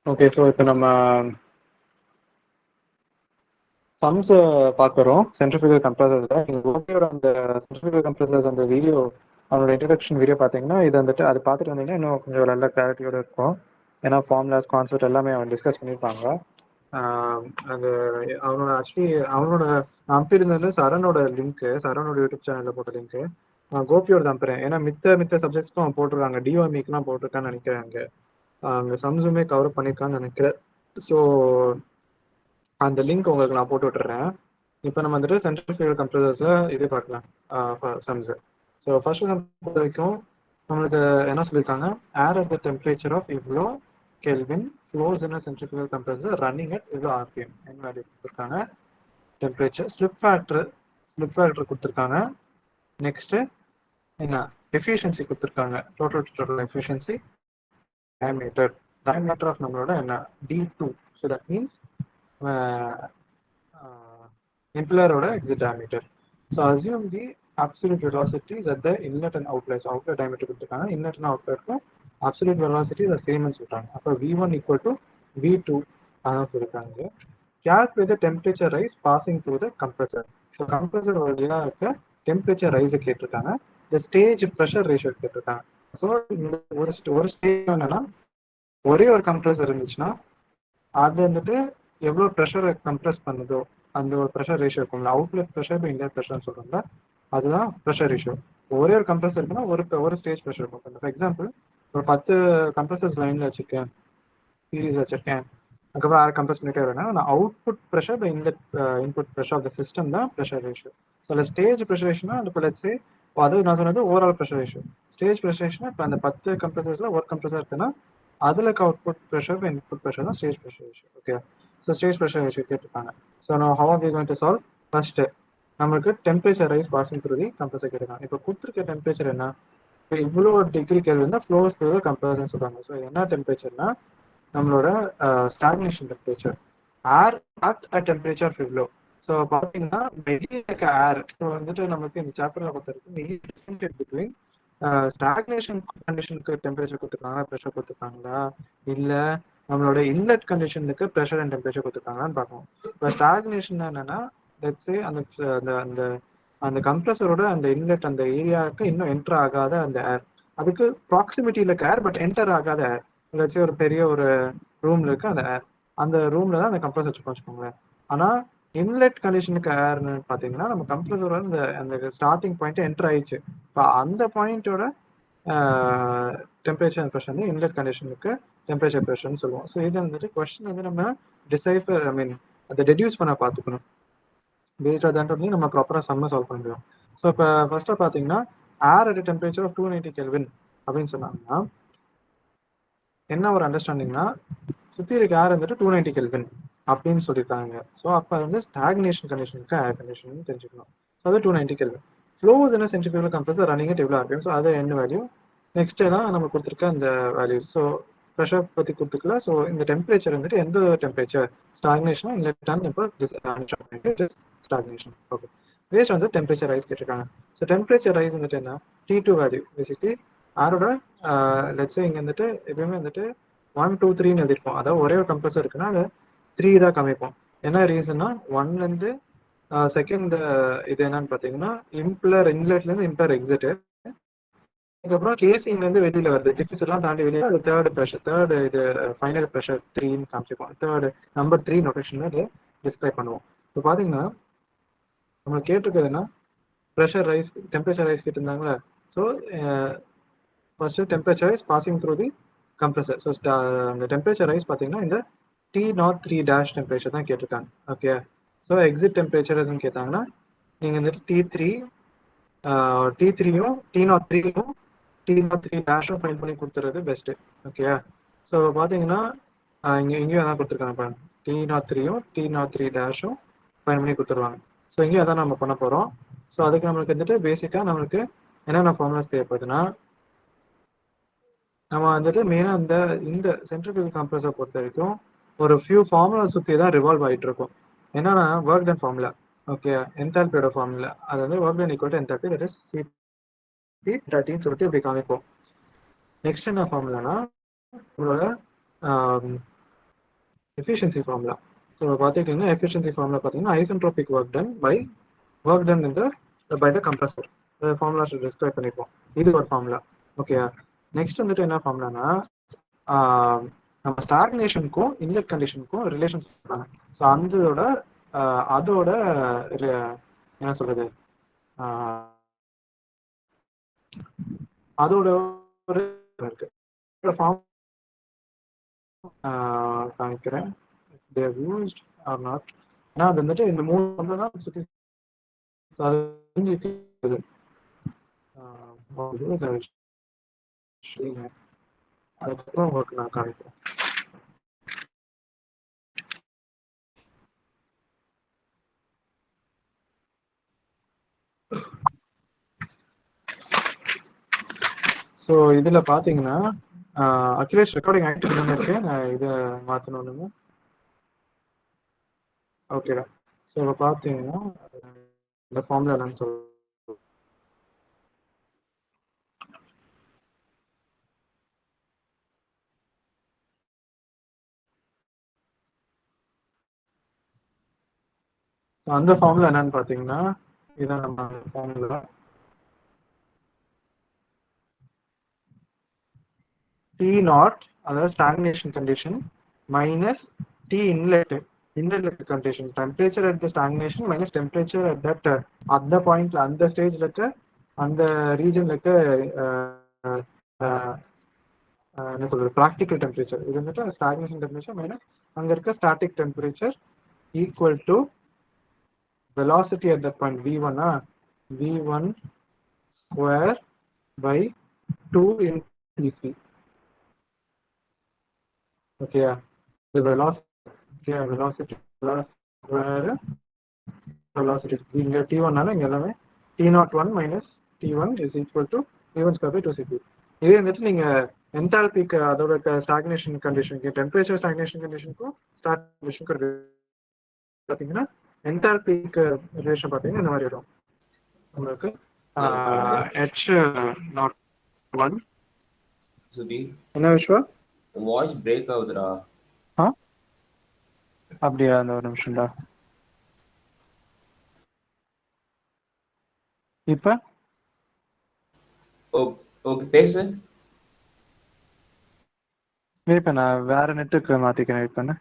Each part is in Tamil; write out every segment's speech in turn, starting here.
ஓகே, ஸோ இப்போ நம்ம சம்ஸ் பார்க்குறோம் சென்ட்ரிஃபியூகல் கம்ப்ரஸர்ஸில். நீங்கள் கோபியோட அந்த சென்ட்ரிஃபியூகல் கம்ப்ரஸர்ஸ் அந்த வீடியோ, அவனோட இன்ட்ரடக்ஷன் வீடியோ பார்த்தீங்கன்னா, இது வந்துட்டு அது பார்த்துட்டு வந்தீங்கன்னா இன்னும் கொஞ்சம் நல்ல கிளாரிட்டியோட இருக்கும். ஏன்னா ஃபார்முலாஸ் கான்செப்ட் எல்லாமே அவன் டிஸ்கஸ் பண்ணியிருப்பாங்க. அது அவனோட ஆக்சுவலி அவனோட அனுப்பியிருந்தது சரணோட லிங்க்கு, சரணோட யூடியூப் சேனலில் போட்ட லிங்க்கு. கோபியோட அனுப்புறேன். ஏன்னா மித்த சப்ஜெக்ட்ஸ்க்கும் அவன் போட்டிருக்காங்க, டிஓஎம்இக்கெலாம் போட்டிருக்கான்னு நினைக்கிறேன். அங்கே சம்ஸுமே கவர் பண்ணியிருக்கான்னு நினைக்கிறேன். ஸோ அந்த லிங்க் உங்களுக்கு நான் போட்டு விட்டுறேன். இப்போ நம்ம வந்துட்டு சென்ட்ரிஃபியூகல் கம்ப்ரஸர்ஸில் இது பார்க்கலாம் சம்ஸு. ஸோ ஃபர்ஸ்ட் சம் பொறுத்த வரைக்கும் நம்மளுக்கு என்ன சொல்லியிருக்காங்க, air at the temperature of இவ்வளோ kelvin flows in centrifugal compressor running at இவ்வளோ ஆர்பிஎம் என்ன வேல்யூ கொடுத்துருக்காங்க, டெம்பரேச்சர், ஸ்லிப் ஃபேக்டர் கொடுத்துருக்காங்க. நெக்ஸ்ட்டு என்ன எஃபிஷியன்சி கொடுத்துருக்காங்க, டோட்டல் எஃபிஷியன்சி, diameter ஆஃப் நம்மளோட என்ன D2. ஸோ தட் மீன்ஸ் impelleroட exit diameter. So assume the absolute velocities at the inlet and outlet. So outlet diameter கொடுத்துருக்காங்க, inlet and outletக்கும் absolute velocity the same ன்னு சொல்றாங்க. அப்போ V1 equal to V2 அதான் சொல்லிருக்காங்க. Calculate the temperature rise passing through the compressor. So compressor வழியா இருக்க temperature rise கேட்டிருக்காங்க, the stage pressure ratio கேட்டிருக்காங்க. ஸோ இந்த ஒரு ஸ்டேஜ் என்னன்னா, ஒரே ஒரு கம்ப்ரஸர் இருந்துச்சுன்னா அது வந்துட்டு எவ்வளோ ப்ரெஷரை கம்ப்ரெஸ் பண்ணுதோ அந்த ஒரு ப்ரெஷர் ரேஷியோ இருக்கும்ல, அவுட்லெட் ப்ரெஷர் இன்லெட் ப்ரெஷர்னு சொல்கிறோம்ல, அதுதான் ப்ரெஷர் ரேஷியோ. ஒரே ஒரு கம்ப்ரஸர் இருக்குன்னா ஒரு ஸ்டேஜ் ப்ரெஷர் இருக்கும். ஃபார் எக்ஸாம்பிள் ஒரு 10 கம்ப்ரஸர்ஸ் லைனில் வச்சுருக்கேன், சீரீஸ் வச்சுருக்கேன், அதுக்கப்புறம் 6 கம்ப்ரஸ் பண்ணிட்டே வரேன்னா நான் output pressure inlet input pressure of the system தான் ப்ரெஷர் ரேஷியோ. ஸோ அதில் ஸ்டேஜ் ப்ரெஷர் ரேஷியோனா இப்போ லெட்ஸே அது நான் சொன்னது overall pressure ratio. Stage pressure ரேஷியோனா இப்போ அந்த 10 கம்ப்ரஸர்ஸில் ஒரு கம்ப்ரஸர் இருக்குன்னா அதில் அவுட்புட் ப்ரெஷர் இன்புட் ப்ரெஷர் தான் stage pressure ratio. Okay, so stage pressure ratio கேட்டிருக்காங்க. ஸோ நான் how are we going to solve? First நம்மளுக்கு temperature rise passing through the compressor கேட்டிருக்காங்க. இப்போ கொடுத்துருக்க டெம்பரேச்சர் என்ன, இப்போ இவ்வளோ டிகிரி கெல்வின் தான் ஃப்ளோஸ் த்ரூ தி கம்ப்ரஸர்னு சொல்கிறாங்க. ஸோ என்ன டெம்பரேச்சர்னா நம்மளோட stagnation temperature, air at a temperature of இவ்வளோ. ஸோ பார்த்தீங்கன்னா மெயிலுக்கு ஏர், ஸோ வந்துட்டு நமக்கு இந்த சாப்டரில் பொறுத்த வரைக்கும் பிட்வீன் ஸ்டாக்னேஷன் கண்டிஷனுக்கு டெம்பரேச்சர் கொடுத்துருக்காங்களா, ப்ரெஷர் கொடுத்துருக்காங்களா, இல்லை நம்மளோட இன்லெட் கண்டிஷனுக்கு ப்ரெஷர் அண்ட் டெம்பரேச்சர் கொடுத்துருக்காங்களான்னு பார்க்கணும். இப்போ ஸ்டாக்னேஷன் என்னன்னா லெட்ஸே அந்த அந்த அந்த கம்ப்ரஸரோட அந்த இன்லெட் அந்த ஏரியாவுக்கு இன்னும் என்டர் ஆகாத அந்த ஏர், அதுக்கு ப்ராக்சிமிட்டியில் இருக்க ஏர் பட் என்டர் ஆகாத ஏர். லெட்ஸே ஒரு பெரிய ஒரு ரூம்ல இருக்கு அந்த ஏர், அந்த ரூம்ல தான் அந்த கம்ப்ரஸர் வச்சுக்கோங்களேன். ஆனால் இன்லெட் கண்டிஷனுக்கு ஏர்னு பார்த்தீங்கன்னா நம்ம கம்ப்ரஸரோட அந்த ஸ்டார்டிங் பாயிண்ட் என்டர் ஆயிடுச்சு. இப்போ அந்த பாயிண்டோட டெம்பரேச்சர் அண்ட் ப்ரெஷர் வந்து இன்லெட் கண்டிஷனுக்கு டெம்பரேச்சர் ப்ரெஷர்னு சொல்லுவோம். ஸோ இது வந்துட்டு கொஸ்டின் வந்து நம்ம டிசைஃபர் அதை டெடியூஸ் பண்ண பார்த்துக்கணும். பேஸ்டாக தான் பண்ணி நம்ம ப்ராப்பராக சம்மை சால்வ் பண்ண முடியும். ஸோ இப்போ ஃபர்ஸ்ட்டாக பார்த்தீங்கன்னா air at temperature of 290 kelvin அப்படின்னு சொன்னாங்கன்னா என்ன ஒரு அண்டர்ஸ்டாண்டிங்னா சுற்றி இருக்க ஏர் வந்துட்டு 290 கெல்வின் அப்படின்னு சொல்லியிருக்காங்க. ஸோ அப்போ வந்து ஸ்டாக்னேஷன் கண்டிஷனுக்கு ஏர் கண்டிஷன் தெரிஞ்சுக்கணும். ஸோ அது 290 கெல்வின். ஃப்ளோஸ் என்ன சென்ட்ரிஃபியூகல் கம்ப்ரஸர் ரன்னிங் அட் எவ்வளோ ஆர்பிஎம், ஸோ அது என்ன வேல்யூ. நெக்ஸ்ட் தான் நம்ம கொடுத்துருக்க அந்த வேல்யூஸ். ஸோ ப்ரெஷர் பற்றி கொடுத்துக்கல. ஸோ இந்த டெம்பரேச்சர் வந்துட்டு எந்த டெம்பரேச்சர், ஸ்டாக்னேஷன் இல்லை டன் இப்போ ஸ்டாக்னேஷன். ஓகே, வேஸ்ட் வந்து டெம்பரேச்சர் ரைஸ் கேட்டிருக்காங்க. ஸோ டெம்பரேச்சர் ரைஸ் வந்துட்டு என்ன, T2 வேல்யூ பேசிக்லி யாரோட லெட்ஸே இங்கே வந்துட்டு எப்பயுமே வந்துட்டு 1 2 3ன்னு எழுதிருப்போம். அதாவது ஒரே ஒரு கம்ப்ரஸர் இருக்குன்னா அதை 3 தான் காமிப்போம். என்ன ரீசன்னா 1லேருந்து செகண்ட் இது என்னன்னு பார்த்தீங்கன்னா இன்லெட்லேருந்து இம்பலர் எக்ஸிட், அதுக்கப்புறம் கேசிங்லேருந்து வெளியில் வருது, டிஃபியூசர்லாம் தாண்டி வெளியே அது தேர்ட் இது ஃபைனல் ப்ரெஷர் 3ன்னு காமிச்சிப்போம். தேர்ட் நம்பர் 3 நோட்டேஷனில் டிஸ்கிரைப் பண்ணுவோம். இப்போ பார்த்தீங்கன்னா நம்மளுக்கு கேட்டிருக்குதுன்னா ப்ரெஷர் ரைஸ் டெம்பரேச்சர் ரைஸ் கேட்டிருந்தாங்களே. So first temperature rise passing through the compressor. So அந்த டெம்பரேச்சர் ரைஸ் பார்த்தீங்கன்னா இந்த T03 டெம்பரேச்சர் தான் கேட்டிருக்காங்க. ஓகே, ஸோ எக்ஸிட் டெம்பரேச்சர்ஸ்ன்னு கேட்டாங்கன்னா நீங்கள் வந்துட்டு T3யும் T03யும் ஃபைன் பண்ணி கொடுத்துறது பெஸ்ட்டு. ஓகே, ஸோ பார்த்தீங்கன்னா இங்கேயும் அதான் கொடுத்துருக்காங்க. T03யும் T03 ஃபைன் பண்ணி கொடுத்துருவாங்க. ஸோ இங்கேயும் அதான் நம்ம பண்ண போகிறோம். ஸோ அதுக்கு நம்மளுக்கு வந்துட்டு பேசிக்காக நம்மளுக்கு என்னென்ன ஃபார்முலாஸ் தேவைப்படுதுன்னா, நம்ம வந்துட்டு மெயினாக இந்த சென்ட்ரிஃபியூகல் கம்ப்ரஸரை பொறுத்த வரைக்கும் ஒரு ஃபியூ ஃபார்முலா சுற்றி தான் ரிவால்வ் ஆகிட்டு இருக்கும். என்னன்னா ஒர்க் டன் ஃபார்முலா, ஓகே, என்தால்பியோட ஃபார்முலா, அது வந்து work done equal to enthalpy, that is CP30ன்னு சொல்லிட்டு இப்படி காமிப்போம். நெக்ஸ்ட் என்ன ஃபார்முலானா உங்களோட efficiency formula. ஸோ பார்த்துக்கிட்டிங்கன்னா எஃபிஷியன்சி ஃபார்முலா பார்த்தீங்கன்னா isentropic work done by work done இந்த by the compressor. Formula describe பண்ணிப்போம். இது ஒரு ஃபார்முலா. ஓகே, நெக்ஸ்ட் வந்துட்டு என்ன ஃபார்முலானா நம்ம ஸ்டாக்னேஷனுக்கும் இன்லெட் கண்டிஷனுக்கும் ரிலேஷன்ஸ் சொல்றாங்க. ஸோ அதோட என்ன சொல்றது, அதோட ஒரு இருக்கு ஃபார்ம் காமிக்கிறேன். they have used or not. ஏன்னா அது வந்துட்டு இந்த 3 வந்து தான் சுற்றி தெரிஞ்சுக்குது. அதுக்கப்புறம் உங்களுக்கு நான் காமிக்கிறேன். ஸோ இதில் பார்த்தீங்கன்னா அக்யூரேட் ரெக்கார்டிங் ஆக்டிவ் இருக்கு. நான் இதை மாற்றணும்னு. ஓகேடா. ஸோ இப்போ பார்த்தீங்கன்னா இந்த ஃபார்முலா என்னன்னு சொல்லுவேன். அந்த ஃபார்முலா என்னன்னு பார்த்தீங்கன்னா இதான் நம்ம ஃபார்முலா. T0 அதாவது stagnation condition minus T inlet condition, temperature at the stagnation minus temperature at that அந்த பாயிண்ட்ல அந்த ஸ்டேஜ்ல இருக்க அந்த ரீஜன்ல இருக்க என்ன சொல்றது ப்ராக்டிக்கல் டெம்பரேச்சர். இது வந்துட்டு ஸ்டாக்னேஷன் டெம்பரேச்சர் மைனஸ் அங்க இருக்க static temperature equal to velocity at that point v1 v1 square by 2 in cp. okay, the velocity square velocity இங்க t1 னால இங்க எல்லாமே t01 minus t1 is equal to v1 square by 2 cp. இதே வந்துட்டு நீங்க என்தால்பிக்கு அதோட ஸ்டாக்னேஷன் கண்டிஷனுக்கு டெம்பரேச்சர் ஸ்டாக்னேஷன் கண்டிஷனுக்கும் ஸ்டார்ட் பார்த்தீங்கன்னா என்தால்பிக் ரிலேஷன் பார்த்தீங்கன்னா இந்த மாதிரி வரும் உங்களுக்கு. H01 சுபி என்ன விஷ்வா வாய்ஸ் பிரேக் ஆகுதுடா. அப்படியா, அந்த ஒரு நிமிஷம்டா. இப்ப ஓகே பேசு. வெயிட் பண்ண, வேற நெட்டுக்கு மாத்திக்கிறேன். வெயிட் பண்ண.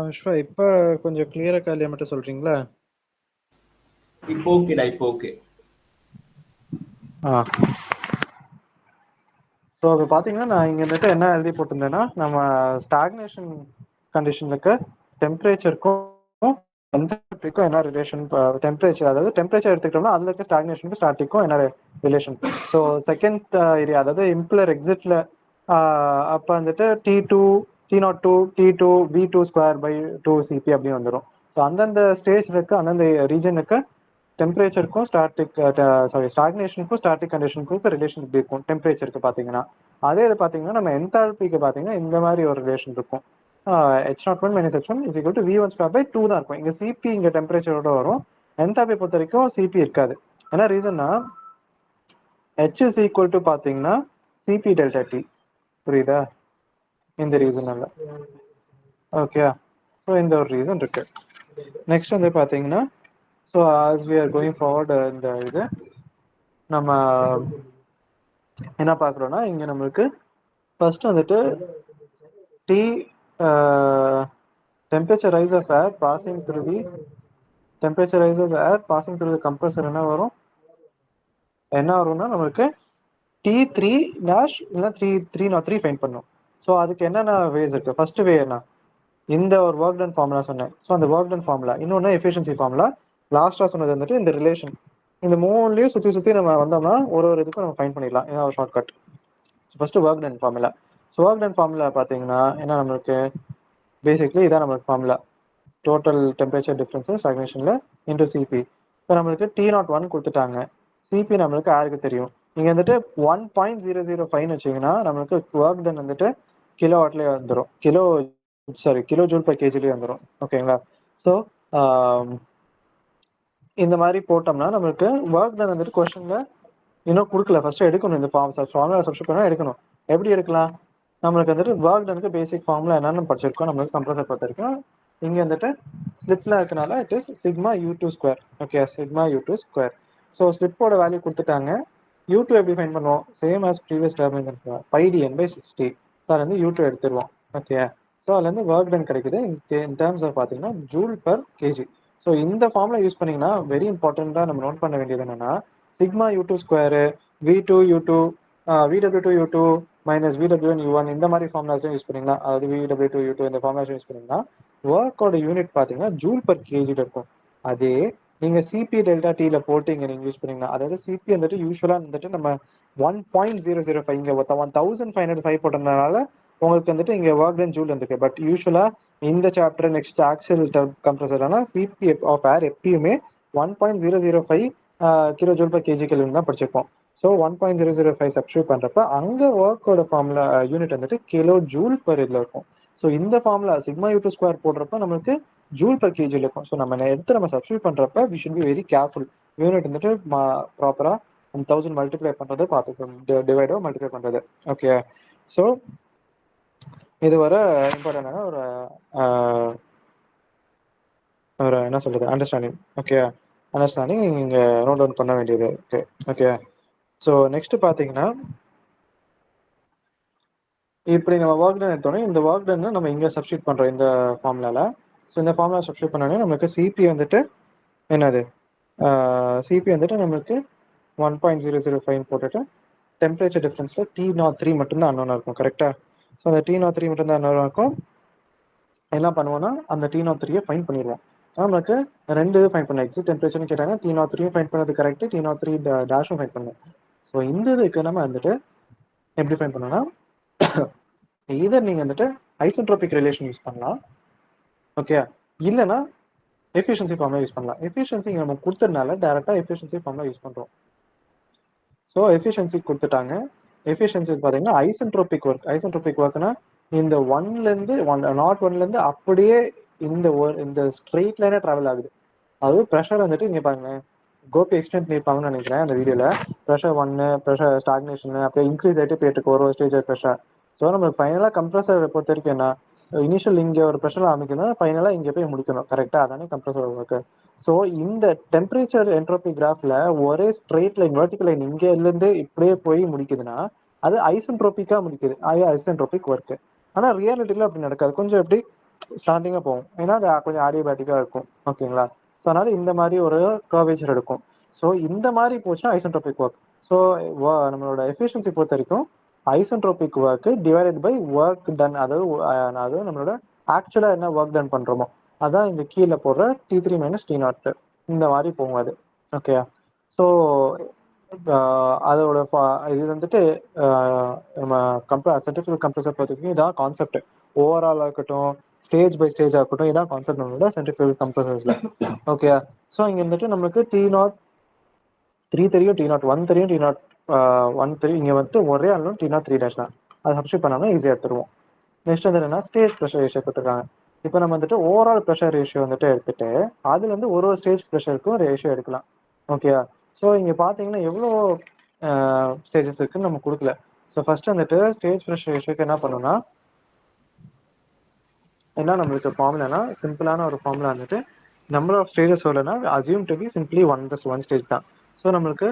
விஷ்வா இப்போ கொஞ்சம் கிளியரா காலியா மட்டும் சொல்றீங்களா? இப்போ ஓகேடா, இப்போ ஓகே. ஸோ இப்போ பார்த்தீங்கன்னா நான் இங்கே வந்துட்டு என்ன எழுதி போட்டிருந்தேன்னா, நம்ம ஸ்டாக்னேஷன் கண்டிஷனில் இருக்க டெம்பரேச்சருக்கும் என்தால்பிக்கும் என்ன ரிலேஷன், டெம்பரேச்சர் அதாவது டெம்பரேச்சர் எடுத்துக்கிட்டோம்னா அதில் இருக்க ஸ்டாக்னேஷனுக்கும் ஸ்டார்டிக்கும் என்ன ரிலேஷன். ஸோ செகண்ட் ஏரியா அதாவது இம்ப்ளர் எக்ஸிட்ல அப்போ வந்துட்டு T2 T02 T2 V2 square by 2 CP அப்படின்னு வந்துடும். ஸோ அந்தந்த ஸ்டேஜ் இருக்க அந்தந்த ரீஜனுக்கு டெம்பரேச்சருக்கும் ஸ்டாக்னேஷனுக்கும் ஸ்டாட்டிக் கண்டிஷனுக்கும் ரிலேஷன் இப்படி இருக்கும் டெம்பரேச்சருக்கு பார்த்தீங்கன்னா. அதே இது பார்த்தீங்கன்னா நம்ம என்தால்பிக்கு பார்த்தீங்கன்னா இந்த மாதிரி ஒரு ரிலேஷன் இருக்கும். H01 minus H1 is equal to V1 square by 2 தான் இருக்கும். இங்கே சிபி இங்கே டெம்பரேச்சரோட வரும். என்தால்பி பொறுத்த வரைக்கும் சிபி இருக்காது. என்ன ரீசன்னா H is equal to பார்த்தீங்கன்னா சிபி டெல்டா டி. புரியுதா? இந்த ரீசனால. ஓகே, ஸோ இந்த ஒரு ரீசன் இருக்கு. நெக்ஸ்ட் வந்து பார்த்தீங்கன்னா so as we are going forward இந்த இது நம்ம என்ன பார்க்குறோன்னா இங்கே நம்மளுக்கு ஃபர்ஸ்ட் வந்துட்டு temperature rise of air passing through the temperature rise of air passing through the compressor என்ன வரும்னா நமக்கு T3 டேஷ் இல்லை 303 ஃபைண்ட் பண்ணும். ஸோ அதுக்கு என்னென்ன வேஸ் இருக்கு? ஃபர்ஸ்ட் வே என்ன, இந்த ஒரு ஒர்க் டன் ஃபார்முலா சொன்னேன். ஸோ அந்த ஒர்க் டன் ஃபார்முலா, இன்னொன்று எஃபிஷியன்சி ஃபார்முலா, லாஸ்ட்டாக சொன்னது வந்துட்டு இந்த ரிலேஷன். இந்த மூணுலையும் சுற்றி நம்ம வந்தோம்னா ஒரு இதுக்கும் நம்ம ஃபைண்ட் பண்ணிடலாம். ஏதாவது ஒரு short cut. First work done formula. So work done formula பார்த்தீங்கன்னா என்ன, நம்மளுக்கு பேசிக்லி இதான் நம்மளுக்கு ஃபார்முலா, டோட்டல் டெம்பரேச்சர் டிஃப்ரென்ஸு ஸ்டாக்னேஷனில் இன்டூ சிபி. இப்போ நம்மளுக்கு T01 கொடுத்துட்டாங்க, சிபி நம்மளுக்கு யாருக்கு தெரியும். இங்கே வந்துட்டு 1.005 வச்சிங்கன்னா நம்மளுக்கு ஒர்க் டன் வந்துட்டு கிலோ வாட்லேயே வந்துடும், கிலோ ஜூல் பர் கேஜிலேயே வந்துடும். ஓகேங்களா? ஸோ இந்த மாதிரி போட்டோம்னா நம்மளுக்கு ஒர்க் டன் வந்துட்டு கொஸ்டினில் இன்னும் கொடுக்கல, ஃபர்ஸ்ட் எடுக்கணும். இந்த ஃபார்முலா சப்ஸ்டிட் பண்ணால் எடுக்கணும். எப்படி எடுக்கலாம்? நம்மளுக்கு வந்துட்டு ஒர்க் டனுக்கு பேசிக் ஃபார்முலா என்னன்னு படிச்சிருக்கோம். நம்மளுக்கு கம்ப்ரஸர் பொறுத்த வரைக்கும் இங்கே வந்துட்டு ஸ்லிப்ல இருக்கனால it is sigma U2 square. Okay, sigma U2 square. So ஸ்லிப்போட வேல்யூ கொடுத்துட்டாங்க. U2 எப்படி ஃபைன் பண்ணுவோம்? Same as previous terminal πdn/60. So அதுல இருந்து U2 எடுத்துருவோம். ஓகே, ஸோ அதுலேருந்து ஒர்க் டன் கிடைக்குது. இன் டேர்ம்ஸ் ஆஃப் பார்த்தீங்கன்னா ஜூல் பர் கேஜி. ஸோ இந்த ஃபார்முலா யூஸ் பண்ணிங்கன்னா வெரி இம்பார்ட்டண்ட்டாக நம்ம நோட் பண்ண வேண்டியது என்னன்னா, sigma U2 square, V2 U2, VW2 U2 minus VW1 U1 இந்த மாதிரி ஃபார்முலாஸும் யூஸ் பண்ணிங்கன்னா, அதாவது VW2 U2 இந்த ஃபார்முலாஸும் யூஸ் பண்ணிங்கன்னா ஒர்க்கோட யூனிட் பார்த்தீங்கன்னா ஜூல் பர் கேஜியில் இருக்கும். அதே நீங்கள் சிபி டெல்டா டியில் போட்டு இங்கே நீங்கள் யூஸ் பண்ணீங்கன்னா, அதாவது சிபி வந்துட்டு யூஸ்வலாக வந்துட்டு நம்ம 1.005 இங்கே 1505 போட்டதுனால உங்களுக்கு வந்துட்டு இங்கே ஒர்க் டன் ஜூல் வந்துருக்கு. பட் யூஸ்வலாக இந்த சாப்டர் நெக்ஸ்ட் ஆக்சியல் கம்ப்ரஸர்னா சிபி ஆஃப் ஏர் எப்பயுமே 1.005 kilo joule per KG kelvin தான் படிச்சிருப்போம். ஸோ 1.005 சப்ஸ்டியூட் பண்ணுறப்ப அங்கே ஒர்க்கோட ஃபார்முலா யூனிட் வந்துட்டு கிலோ ஜூல் பர் இதில் இருக்கும். ஸோ இந்த ஃபார்முலா சிக்மா U2 ஸ்கொயர் போடுறப்ப நமக்கு ஜூல் பர் கேஜியில் இருக்கும். ஸோ நம்ம எடுத்து நம்ம சப்ஸ்டியூட் பண்ணுறப்ப we should be very careful. Unit வந்துட்டு ப்ராப்பராக 1000 மல்டிப்ளை பண்ணுறது பார்த்துக்கணும், டிவைடோ மல்டிப்ளை பண்ணுறது. ஓகே, ஸோ இது வர இம்பார்ட்டண்டான ஒரு என்ன சொல்கிறது அண்டர்ஸ்டாண்டிங். ஓகே, அண்டர்ஸ்டாண்டிங் இங்கே நோட் டவுன் பண்ண வேண்டியது. ஓகே ஓகே ஸோ நெக்ஸ்ட் பார்த்தீங்கன்னா, இப்படி நம்ம ஒர்க் டன் எடுத்தோன்னே இந்த ஒர்க் டன் நம்ம இங்கே சப்ஸ்டியூட் பண்ணுறோம் இந்த ஃபார்முலாவில். ஸோ இந்த ஃபார்முலா சப்ஸ்டியூட் பண்ணோடனே நமக்கு சிபி வந்துட்டு என்னது, சிபி வந்துட்டு நம்மளுக்கு 1.005 போட்டுட்டு டெம்பரேச்சர் டிஃப்ரென்ஸில் T03 மட்டும்தான் அன்னோனாக இருக்கும். கரெக்டாக? ஸோ அந்த T03 மட்டும்தான் அன்னோனாக இருக்கும். என்ன பண்ணுவோம்னா அந்த T03 ஃபைன் பண்ணிடுவோம். நமக்கு ரெண்டு இது ஃபைன் பண்ணலாம். எக்ஸிட் டெம்பரேச்சர்னு கேட்டாங்க, T03 ஃபைன் பண்ணது கரெக்ட், T03 டேஷும் ஃபைன் பண்ணுவோம். ஸோ இந்த இதுக்கு நம்ம வந்துட்டு எப்படி ஃபைன் பண்ணோம்னா, இதர் நீங்கள் வந்துட்டு ஐசென்ட்ரோபிக் ரிலேஷன் யூஸ் பண்ணலாம். ஓகே, இல்லைனா எஃபிஷியன்சி ஃபார்முலா யூஸ் பண்ணலாம். எஃபிஷியன்சி நம்ம கொடுத்ததுனால டேரெக்டாக எஃபிஷியன்சி ஃபார்முலா யூஸ் பண்ணுறோம். ஸோ எஃபிஷியன்சி கொடுத்துட்டாங்க. எஃபிஷியன்சி பார்த்தீங்கன்னா ஐசென்ட்ரோபிக் ஒர்க்னா இந்த நாட் ஒன்லேருந்து அப்படியே இந்த ஸ்ட்ரெயிட் லைனாக ட்ராவல் ஆகுது. அது ப்ரெஷர் வந்துட்டு இங்கே பாருங்க, கோபி எக்ஸ்டென்ட் பண்ணியிருப்பாங்கன்னு நினைக்கிறேன் அந்த வீடியோவில். ப்ரெஷர் 1, ப்ரெஷர் ஸ்டாக்னேஷன், அப்படியே இன்க்ரீஸ் ஆகிட்டு போயிட்டு ஒரு ஸ்டேஜ் ப்ரெஷர். ஸோ நம்ம ஃபைனலாக கம்ப்ரஸரை பொறுத்த வரைக்கும் என்ன, இனிஷியல் இங்கே ஒரு ப்ரெஷர் ஆரம்பிக்கணும், ஃபைனலாக இங்கே போய் முடிக்கணும். கரெக்டாக? அதானே கம்ப்ரஸர் ஒர்க்கு. ஸோ இந்த டெம்பரேச்சர் என்ட்ரோபி கிராஃபில் ஒரே ஸ்ட்ரெயிட் லைன் வெர்டிகல் லைன் இங்கேருந்து இப்படியே போய் முடிக்குதுன்னா அது ஐசென்ட்ரோபிக்காக முடிக்குது, ஐசென்ட்ரோபிக் ஒர்க்கு. ஆனால் ரியாலிட்டியில் அப்படி நடக்காது, கொஞ்சம் எப்படி ஸ்டாண்டிங்காக போகும். ஏன்னா அது கொஞ்சம் ஆடியோபேட்டிக்காக இருக்கும். ஓகேங்களா? ஸோ அதனால் இந்த மாதிரி ஒரு கர்வேச்சர் எடுக்கும். ஸோ இந்த மாதிரி போச்சுன்னா ஐசென்ட்ரோபிக் ஒர்க். ஸோ நம்மளோட எஃபிஷியன்சி பொறுத்த வரைக்கும் isentropic work divided by work done, அதாவது நம்மளோட ஆக்சுவலாக என்ன ஒர்க் டன் பண்ணுறோமோ அதான் இந்த கீழே போடுற T3 - T0 இந்த மாதிரி போகும் அது. ஓகே, ஸோ அதோட இது வந்துட்டு நம்ம சென்ட்ரிஃபியூகல் கம்ப்ரஸர் பொறுத்த வரைக்கும் இதான் கான்செப்ட். ஓவரால் இருக்கட்டும், ஸ்டேஜ் பை ஸ்டேஜ் ஆகட்டும், இதான் கான்செப்ட் நம்மளோட சென்ட்ரிஃபியூகல் கம்ப்ரஸர்ஸில். ஓகே, ஸோ இங்கே வந்துட்டு நம்மளுக்கு T03 தெரியும், T01 தெரியும், T01 தெரியும். இங்கே வந்துட்டு ஒரே ஆளும் T03 தான். அதை சப்ஸ்டியூட் பண்ணாமல் ஈஸியாக எடுத்துருவோம். நெக்ஸ்ட் வந்து என்னன்னா ஸ்டேஜ் ப்ரெஷர் ரேஷியோ கொடுத்துருக்காங்க. இப்போ நம்ம வந்துட்டு ஓவரால் ப்ரெஷர் ரேஷியோ வந்துட்டு எடுத்துட்டு அதுல இருந்து ஒரு ஸ்டேஜ் ப்ரெஷருக்கும் ரேஷியோ எடுக்கலாம். ஓகே, ஸோ இங்கே பார்த்தீங்கன்னா எவ்வளோ ஸ்டேஜஸ் இருக்குன்னு நம்ம கொடுக்கல. ஸோ ஃபர்ஸ்ட் வந்துட்டு ஸ்டேஜ் ப்ரெஷர் ரேஷியோக்கு என்ன பண்ணணும்னா, ஏன்னா நம்மளுக்கு ஃபார்முலானா சிம்பிளான ஒரு ஃபார்முலா வந்துட்டு நம்பர் ஆஃப் ஸ்டேஜஸ் சொல்லனா assume to be simply 1 stage தான். ஸோ நம்மளுக்கு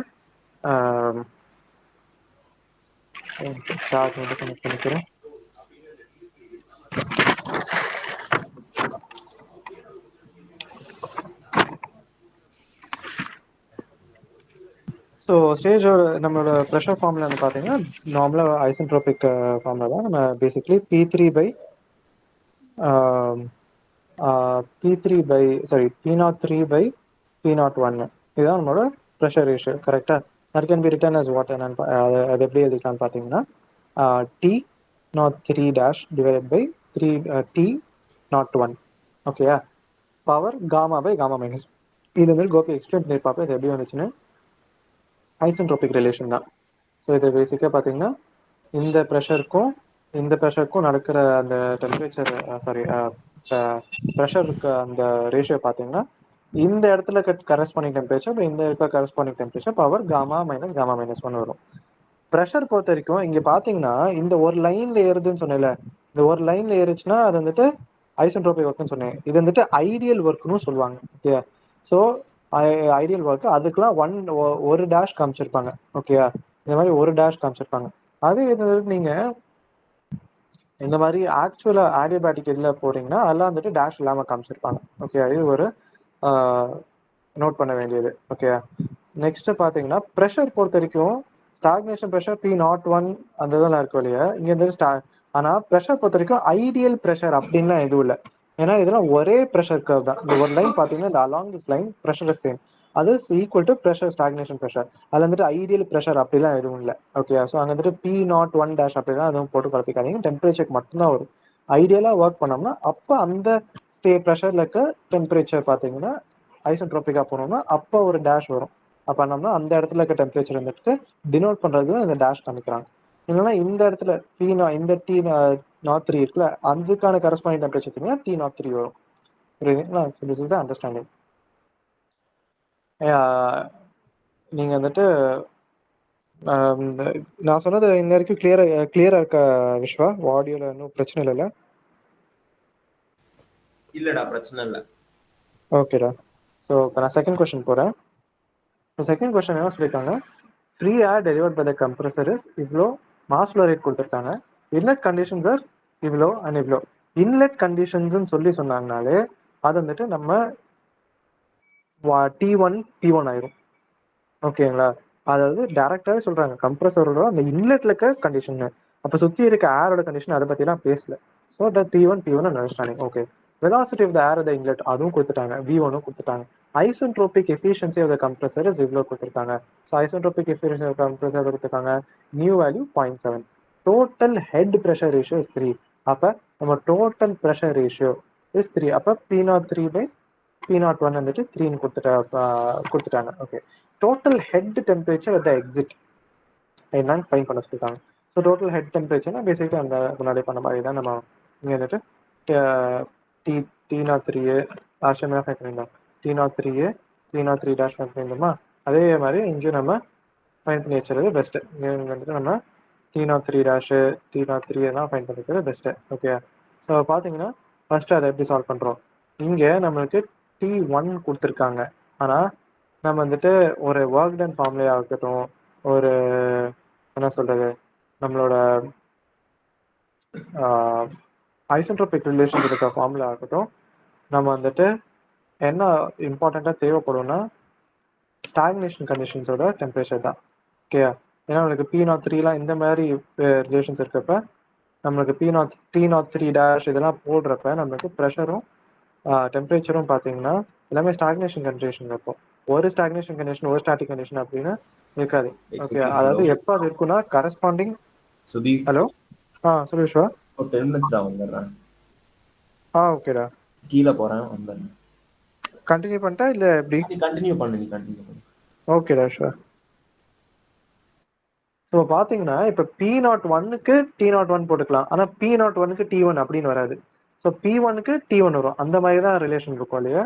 சார்ஜ் வந்து கனெக்ட் பண்ணிக்கிறேன். ஸோ ஸ்டேஜோட நம்மளோட ப்ரெஷர் ஃபார்முலா வந்து பார்த்தீங்கன்னா நார்மலாக ஐசென்ட்ரோபிக் ஃபார்முலா தான். நம்ம பேசிக்லி P03 by P01 இதுதான் நம்மளோட ப்ரெஷர் ரேஷியோ. கரெக்டாக that can be written as what என்னன்னு அது எப்படி எழுதிக்கலாம்னு பார்த்தீங்கன்னா T03-3 ஓகேயா, பவர் காமா மைனஸ். இது வந்து கோபி எக்ஸ்பிளைன் பண்ணியிருப்பாப்ப இது எப்படி வந்துச்சுன்னு ஐசென்ட்ரோபிக் ரிலேஷன் தான். ஸோ இது பேசிக்காக பார்த்தீங்கன்னா இந்த ப்ரெஷருக்கும் நடக்கிற அந்த டெம்பரேச்சர் ப்ரெஷருக்கு அந்த ரேஷியோ பார்த்தீங்கன்னா இந்த இடத்துல கரஸ்பாண்டிங் டெம்பரேச்சர், இந்த இருக்க கரஸ்பாண்டிங் டெம்பரேச்சர் பவர் காமா-1 வரும். ப்ரெஷர் பொறுத்த வரைக்கும் இங்கே பார்த்தீங்கன்னா இந்த ஒரு லைன்ல ஏறுதுன்னு சொன்னேன்ல, இந்த ஒரு லைன்ல ஏறுச்சுன்னா அது வந்துட்டு ஐசென்ட்ரோபிக் ஒர்க்னு சொன்னேன். இது வந்துட்டு ஐடியல் ஒர்க்னு சொல்லுவாங்க. ஓகே, ஸோ ஐடியல் ஒர்க் அதுக்கெல்லாம் ஒரு டேஷ் காமிச்சிருப்பாங்க. ஓகேயா, இந்த மாதிரி ஒரு டேஷ் காமிச்சிருப்பாங்க. அதே இது நீங்க இந்த மாதிரி ஆக்சுவலா ஆடியோபேட்டிக் இதில் போறீங்கன்னா அதெல்லாம் வந்துட்டு டேஷ் இல்லாமல் காமிச்சிருப்பாங்க. ஓகே, இது ஒரு நோட் பண்ண வேண்டியது. ஓகே, நெக்ஸ்ட் பார்த்தீங்கன்னா ப்ரெஷர் பொறுத்த வரைக்கும் ஸ்டாக்னேஷன் ப்ரெஷர் P01 அந்த இதெல்லாம் இருக்கும் இல்லையா, இங்கே இருந்து ஆனால் ப்ரெஷர் பொறுத்த வரைக்கும் ஐடியல் ப்ரெஷர் அப்படின்லாம் எதுவும் இல்லை. ஏன்னா இதெல்லாம் ஒரே ப்ரெஷர் கர்வ் தான். இந்த ஒரு லைன் பார்த்தீங்கன்னா இந்த along this line pressure is same, அது equal to pressure stagnation pressure. அதில் வந்துட்டு ஐடியல் ப்ரெஷர் அப்படிலாம் எதுவும் இல்லை. ஓகே, ஸோ அங்கே வந்துட்டு P01 அப்படிலாம் எதுவும் போட்டு குழப்பிக்காதீங்க. டெம்பரேச்சருக்கு மட்டும்தான் வரும். ஐடியலாக ஒர்க் பண்ணோம்னா அப்போ அந்த ப்ரெஷரில் இருக்க டெம்பரேச்சர் பார்த்தீங்கன்னா ஐசோட்ரோபிக்காக போனோம்னா அப்போ ஒரு டேஷ் வரும். அப்போ பண்ணோம்னா அந்த இடத்துல இருக்க டெம்பரேச்சர் வந்துட்டு டினோட் பண்ணுறதுக்கு இந்த டேஷ் காமிக்கிறாங்க. இல்லைன்னா இந்த இடத்துல இந்த T03 இருக்குல்ல, அதுக்கான கரஸ்பாண்டிங் டெம்பரேச்சர் T03 வரும். புரியுதுங்களா? So this is the understanding. நீங்கள் வந்துட்டு நான் சொன்னது இந்த வரைக்கும் கிளியரா இருக்க விஸ்வா? ஆடியோல இன்னும் பிரச்சனை இல்லைல்ல? இல்லடா, பிரச்சனை இல்லை. ஓகேடா. ஸோ இப்போ நான் செகண்ட் கொஸ்டின் போகிறேன். இப்போ செகண்ட் கொஸ்டின் என்ன சொல்லியிருக்காங்க, free air delivered by the compressor is இவ்வளோ, மாஸ் ஃப்ளோ ரேட் கொடுத்துருக்காங்க, இன்லெட் கண்டிஷன்ஸ் ஆர் இவ்வளோ அண்ட் இவ்வளோ. இன்லெட் கண்டிஷன்ஸ்ன்னு சொன்னாங்கனாலே அது வந்துட்டு நம்ம T1 P1 ஆயிரும். ஓகேங்களா, அதாவது டேரக்டாவே சொல்றாங்க கம்ப்ரஸரோட அந்த இன்லெட்ல இருக்க கண்டிஷன். அப்போ சுற்றி இருக்க ஏரோட கண்டிஷன் அதை பற்றிலாம் பேசல. So that T1 understanding. Okay, velocity of the air the inlet அதுவும் கொடுத்துட்டாங்க, V1 கொடுத்துட்டாங்க. Isentropic efficiency of the compressor is இவ்வளோ கொடுத்துருக்காங்க. So isentropic efficiency of compressor கொடுத்துருக்காங்க, new value 0.7. Total head pressure ratio is 3. அப்போ நம்ம டோட்டல் ப்ரெஷர் ரேஷியோ இஸ் 3. அப்போ P03/P01 வந்துட்டு 3ன்னு கொடுத்துட்டாங்க. Okay, total head temperature at the exit என்னன்னு ஃபைன் பண்ண சொல்லிட்டாங்க. ஸோ டோட்டல் ஹெட் டெம்பரேச்சர்னா பேசிக்கலி அந்த முன்னாடி பண்ண மாதிரி தான் நம்ம இங்கே வந்துட்டு T03 ஆஷமாக ஃபைன் பண்ணியிருந்தோம். T03 ஃபைன் பண்ணியிருந்தோமா, அதே மாதிரி இங்கேயும் நம்ம ஃபைன் பண்ணி வச்சுறது பெஸ்ட்டு. இங்கே வந்துட்டு நம்ம T03 எல்லாம் ஃபைன் பண்ணிக்கிறது பெஸ்ட்டு. ஓகே, ஸோ பார்த்தீங்கன்னா ஃபஸ்ட்டு அதை எப்படி சால்வ் பண்ணுறோம். இங்கே நம்மளுக்கு T1 கொடுத்துருக்காங்க, ஆனால் நம்ம வந்துட்டு ஒரு ஒர்க் டன் ஃபார்முலையாக இருக்கட்டும், ஒரு என்ன சொல்கிறது நம்மளோட ஐசென்ட்ரோபிக் ரிலேஷன் இருக்க ஃபார்முலா இருக்கட்டும், நம்ம வந்துட்டு என்ன இம்பார்ட்டண்ட்டாக தேவைப்படும்னா ஸ்டாக்னேஷன் கண்டிஷன்ஸோட டெம்பரேச்சர் தான். ஓகே, ஏன்னா நம்மளுக்கு P03 இந்த மாதிரி ரிலேஷன்ஸ் இருக்கப்ப நம்மளுக்கு T03 இதெல்லாம் போடுறப்ப நம்மளுக்கு ப்ரெஷரும் டெம்பரேச்சரும் பார்த்தீங்கன்னா எல்லாமே ஸ்டாக்னேஷன் கண்டிஷன் இருக்கும். ஒரு ஸ்டாக்னேஷன் கண்டிஷன் ஒரு ஸ்டாட்டிக் கண்டிஷன் அப்படின்னு இருக்காது. ஓகே, அதாவது எப்போ அது இருக்குன்னா கரஸ்பாண்டிங். சுதீப், ஹலோ, சொல்லு விஸ்வா. ஒரு 10 minutes வந்துடுறேன். ஓகேடா, கீழே போகிறேன், வந்துடுறேன். கண்டினியூ பண்ணிட்டா இல்லை எப்படி? நீ கண்டினியூ பண்ணு. ஓகேடா விஸ்வா. ஸோ பார்த்தீங்கன்னா இப்போ P01க்கு T01 போட்டுக்கலாம், ஆனால் P01க்கு T1 அப்படின்னு வராது. ஸோ P1க்கு T1 வரும். அந்த மாதிரி தான் ரிலேஷன் இருக்கும் இல்லையா.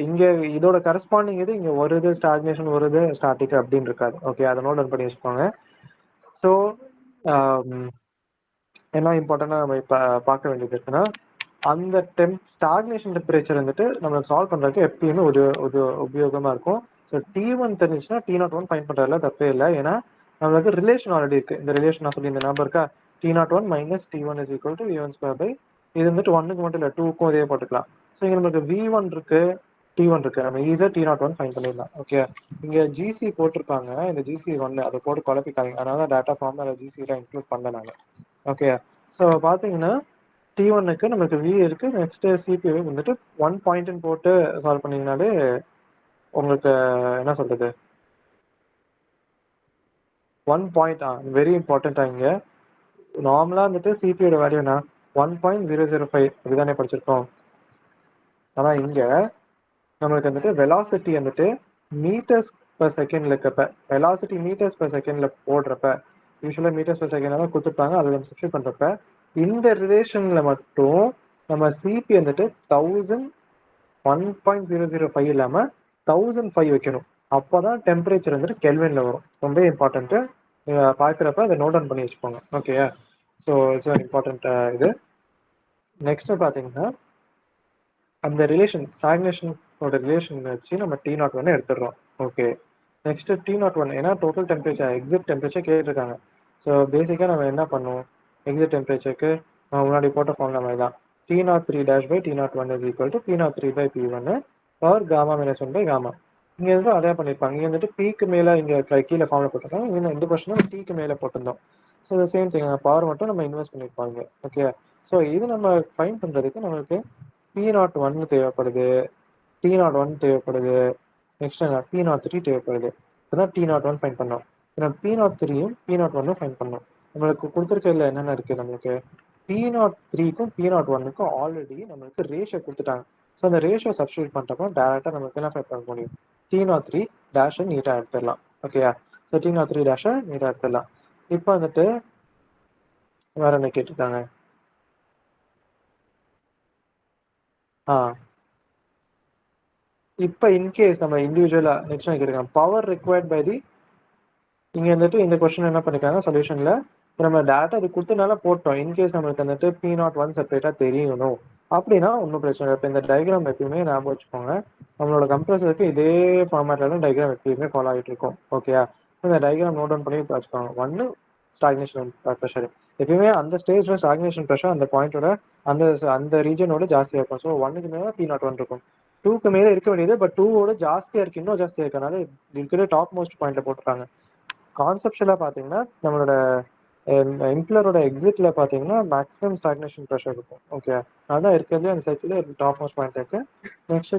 இங்கே இதோட கரஸ்பாண்டிங் இது இங்கே ஒரு இது ஸ்டாக்னேஷன் ஒரு இது ஸ்டாட்டிக் அப்படின்னு இருக்காது. ஓகே, அதை நோட் பண்ணி வச்சுக்கோங்க. ஸோ என்ன இம்பார்ட்டண்டாக நம்ம இப்போ பார்க்க வேண்டியது இருக்குன்னா அந்த ஸ்டாக்னேஷன் டெம்பரேச்சர் வந்துட்டு நம்ம சால்வ் பண்ணுறதுக்கு எப்பயுமே உபயோகமாக இருக்கும். ஸோ T1 தெரிஞ்சுன்னா T01 ஃபைன் பண்ணுறதுல தப்பே இல்லை. ஏன்னா நம்மளுக்கு ரிலேஷன் ஆல்ரெடி இருக்குது. இந்த ரிலேஷன் நான் சொல்லி இந்த நம்பர் இருக்கா, T01 - T1 = V1² இது வந்துட்டு 1க்கு மட்டும் இல்லை 2க்கும் இதே போட்டுக்கலாம். ஸோ இங்கே நம்மளுக்கு V1 இருக்குது, T1 இருக்கு, நம்ம ஈஸியாக T01 ஃபைன் பண்ணிடலாம். ஓகே, இங்கே ஜிசி போட்டிருப்பாங்க, இந்த ஜிசி ஒன்று அதை போட்டு குழப்பிக்காதீங்க, அதனால தான் டேட்டா ஃபார்ம் அதில் ஜிசியில் இன்க்ளூட் பண்ணனால. ஓகே, ஸோ பார்த்தீங்கன்னா T1க்கு நமக்கு V இருக்கு, நெக்ஸ்ட் CPU வந்துட்டு 1 பாயிண்ட்னு போட்டு சால்வ் பண்ணீங்கனாலே உங்களுக்கு என்ன சொல்றது 1 பாயிண்ட் வெரி இம்பார்ட்டண்ட்டாக இங்கே நார்மலாக வந்துட்டு சிபியோட வேல்யூனா 1.005 அப்படிதானே படிச்சிருக்கோம். ஆனால் இங்கே நம்மளுக்கு வந்துட்டு வெலாசிட்டி வந்துட்டு மீட்டர்ஸ் பர் செகண்ட்ல இருக்கப்ப, வெலாசிட்டி மீட்டர்ஸ் பர் செகண்ட்ல போடுறப்ப, யூஸ்வலாக மீட்டர்ஸ் பர் செகண்ட் தான் கொடுத்துருப்பாங்க, அதில் நம்ம சப்ஸ்டியூட் பண்ணுறப்ப இந்த ரிலேஷன்ல மட்டும் நம்ம சிபி வந்துட்டு 1.005 இல்லாமல் 1005 வைக்கணும். அப்போதான் டெம்பரேச்சர் வந்துட்டு கெல்வின்ல வரும். ரொம்ப இம்பார்ட்டன்ட்டு, நீங்கள் பார்க்குறப்ப அதை நோட் டவுன் பண்ணி வச்சுக்கோங்க. ஓகே, ஸோ இட்ஸ் இம்பார்ட்டன்ட் இது. நெக்ஸ்ட் பார்த்தீங்கன்னா அந்த ரிலேஷன் ஸ்டாக்னேஷனோட ரிலேஷன் வச்சு நம்ம T01 எடுத்துடுறோம். ஓகே, நெக்ஸ்ட் T01 ஏன்னா டோட்டல் டெம்பரேச்சர் எக்ஸிட் டெம்பரேச்சர் கேட்டிருக்காங்க. ஸோ பேசிக்காக நம்ம என்ன பண்ணுவோம், எக்ஸிட் டெம்பரேச்சருக்கு முன்னாடி போட்ட ஃபார்முலா மாதிரி தான் T03-T01 is equal to P03/P1 power gamma minus 1 by gamma. இங்கே வந்து அதே பண்ணியிருப்பாங்க, இங்கே வந்துட்டு பீக்கு மேலே இங்கே கீழே ஃபார்முலா போட்டிருக்காங்க, இங்கே இந்த கொஸ்டின் டீக்கு மேலே போட்டிருந்தோம். ஸோ இந்த சேம் திங் பவர் மட்டும் நம்ம இன்வெஸ்ட் பண்ணியிருப்பாங்க. ஓகே, ஸோ இது நம்ம ஃபைன் பண்ணுறதுக்கு நம்மளுக்கு P01 தேவைப்படுது, T01 தேவைப்படுது, நெக்ஸ்ட் என்ன P03 தேவைப்படுது. இப்போதான் T01 ஃபைன் பண்ணோம், நம்ம P03யும் P01 ஃபைன் பண்ணோம். நம்மளுக்கு கொடுத்துருக்கிறதுல என்னென்ன இருக்குது, நம்மளுக்கு P03க்கும் P01க்கும் ஆல்ரெடி நம்மளுக்கு ரேஷியோ கொடுத்துட்டாங்க. ஸோ அந்த ரேஷியோ சப்ஸ்டியூட் பண்ணுறப்போ டேரெக்டாக நம்மளுக்கு என்ன ஃபைன் பண்ண முடியும், T03 டேஷை நீட்டாக எடுத்துடலாம். ஓகேயா, ஸோ T03 டேஷை நீட்டாக எடுத்துடலாம். இப்போ வந்துட்டு வேற என்ன கேட்டிருக்காங்க, இப்போ இன்கேஸ் நம்ம இண்டிவிஜுவலா நெக்ஸ்ட் கேட்டிருக்காங்க பவர் ரிக்வயர்ட் பை தி, இங்கே வந்துட்டு இந்த கொஸ்டின் என்ன பண்ணிருக்காங்க சொல்யூஷன்ல நம்ம டேரக்டா இது கொடுத்தனால போட்டோம். இன்கேஸ் நம்மளுக்கு வந்துட்டு P01 செப்பரேட்டா தெரியணும் அப்படின்னா ஒன்றும் பிரச்சனை இல்லை. இப்போ இந்த டயக்ராம் எப்பயுமே ஞாபகம் வச்சுக்கோங்க, நம்மளோட கம்ப்ரஸருக்கு இதே ஃபார்மேட்ல தான் டயக்ராம் எப்பயுமே ஃபாலோ ஆகிட்டு இருக்கும். ஓகேயா, இந்த டயக்ராம் நோட் டவுன் பண்ணி வச்சுக்கோங்க. ஒன்று ஸ்டாக்னேஷன் ப்ரெஷர், எப்பயுமே அந்த ஸ்டேஜ்ல ஸ்டாக்னேஷன் ப்ரெஷர் அந்த பாயிண்டோட அந்த அந்த ரீஜனோட ஜாஸ்தியாக இருக்கும். ஸோ 1க்கு மேலே P01 இருக்கும், 2க்கு மேலே இருக்க வேண்டியது, பட் 2ஓட ஜாஸ்தியாக இருக்கு, இன்னும் ஜாஸ்தியாக இருக்கனால இருக்கிற டாப் மோஸ்ட் பாயிண்ட்ல போட்டுருக்காங்க. கான்செப்ஷுவலாக பார்த்தீங்கன்னா நம்மளோட இம்ப்ளரோட எக்ஸிட்ல பார்த்தீங்கன்னா மேக்ஸிமம் ஸ்டாக்னேஷன் ப்ரெஷர் இருக்கும். ஓகே, அதான் இருக்கிறதுலே அந்த சைக்கிள் டாப் மோஸ்ட் பாயிண்ட் இருக்கு. நெக்ஸ்ட்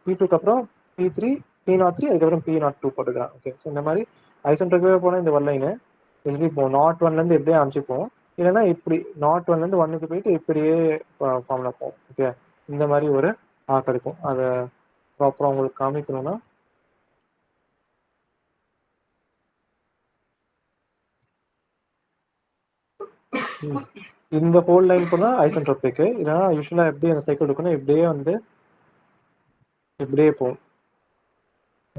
P2க்கு அப்புறம் P3, P03, அதுக்கப்புறம் P02 போட்டுக்கலாம். ஓகே, ஸோ இந்த மாதிரி ஐசென்ட்ரிக்காக போனால் இந்த ஒன்லைனு எப்படி போகும், நாட் ஒன்லேருந்து எப்படியே அமைச்சிப்போம், இல்லைன்னா இப்படி நாட் ஒன்லேருந்து 1க்கு போயிட்டு இப்படியே ஃபார்ம்ல போகும். ஓகே, இந்த மாதிரி ஒரு ஆக் இருக்கும். அதை ப்ராப்பராக உங்களுக்கு காமிக்கணும்னா இந்த ஹோல் லைன் போனால் ஐசென்ட்ரோபிக், இல்லைன்னா யூஸ்வலாக எப்படி அந்த சைக்கிள் இருக்குன்னா இப்படியே வந்து இப்படியே போகும்.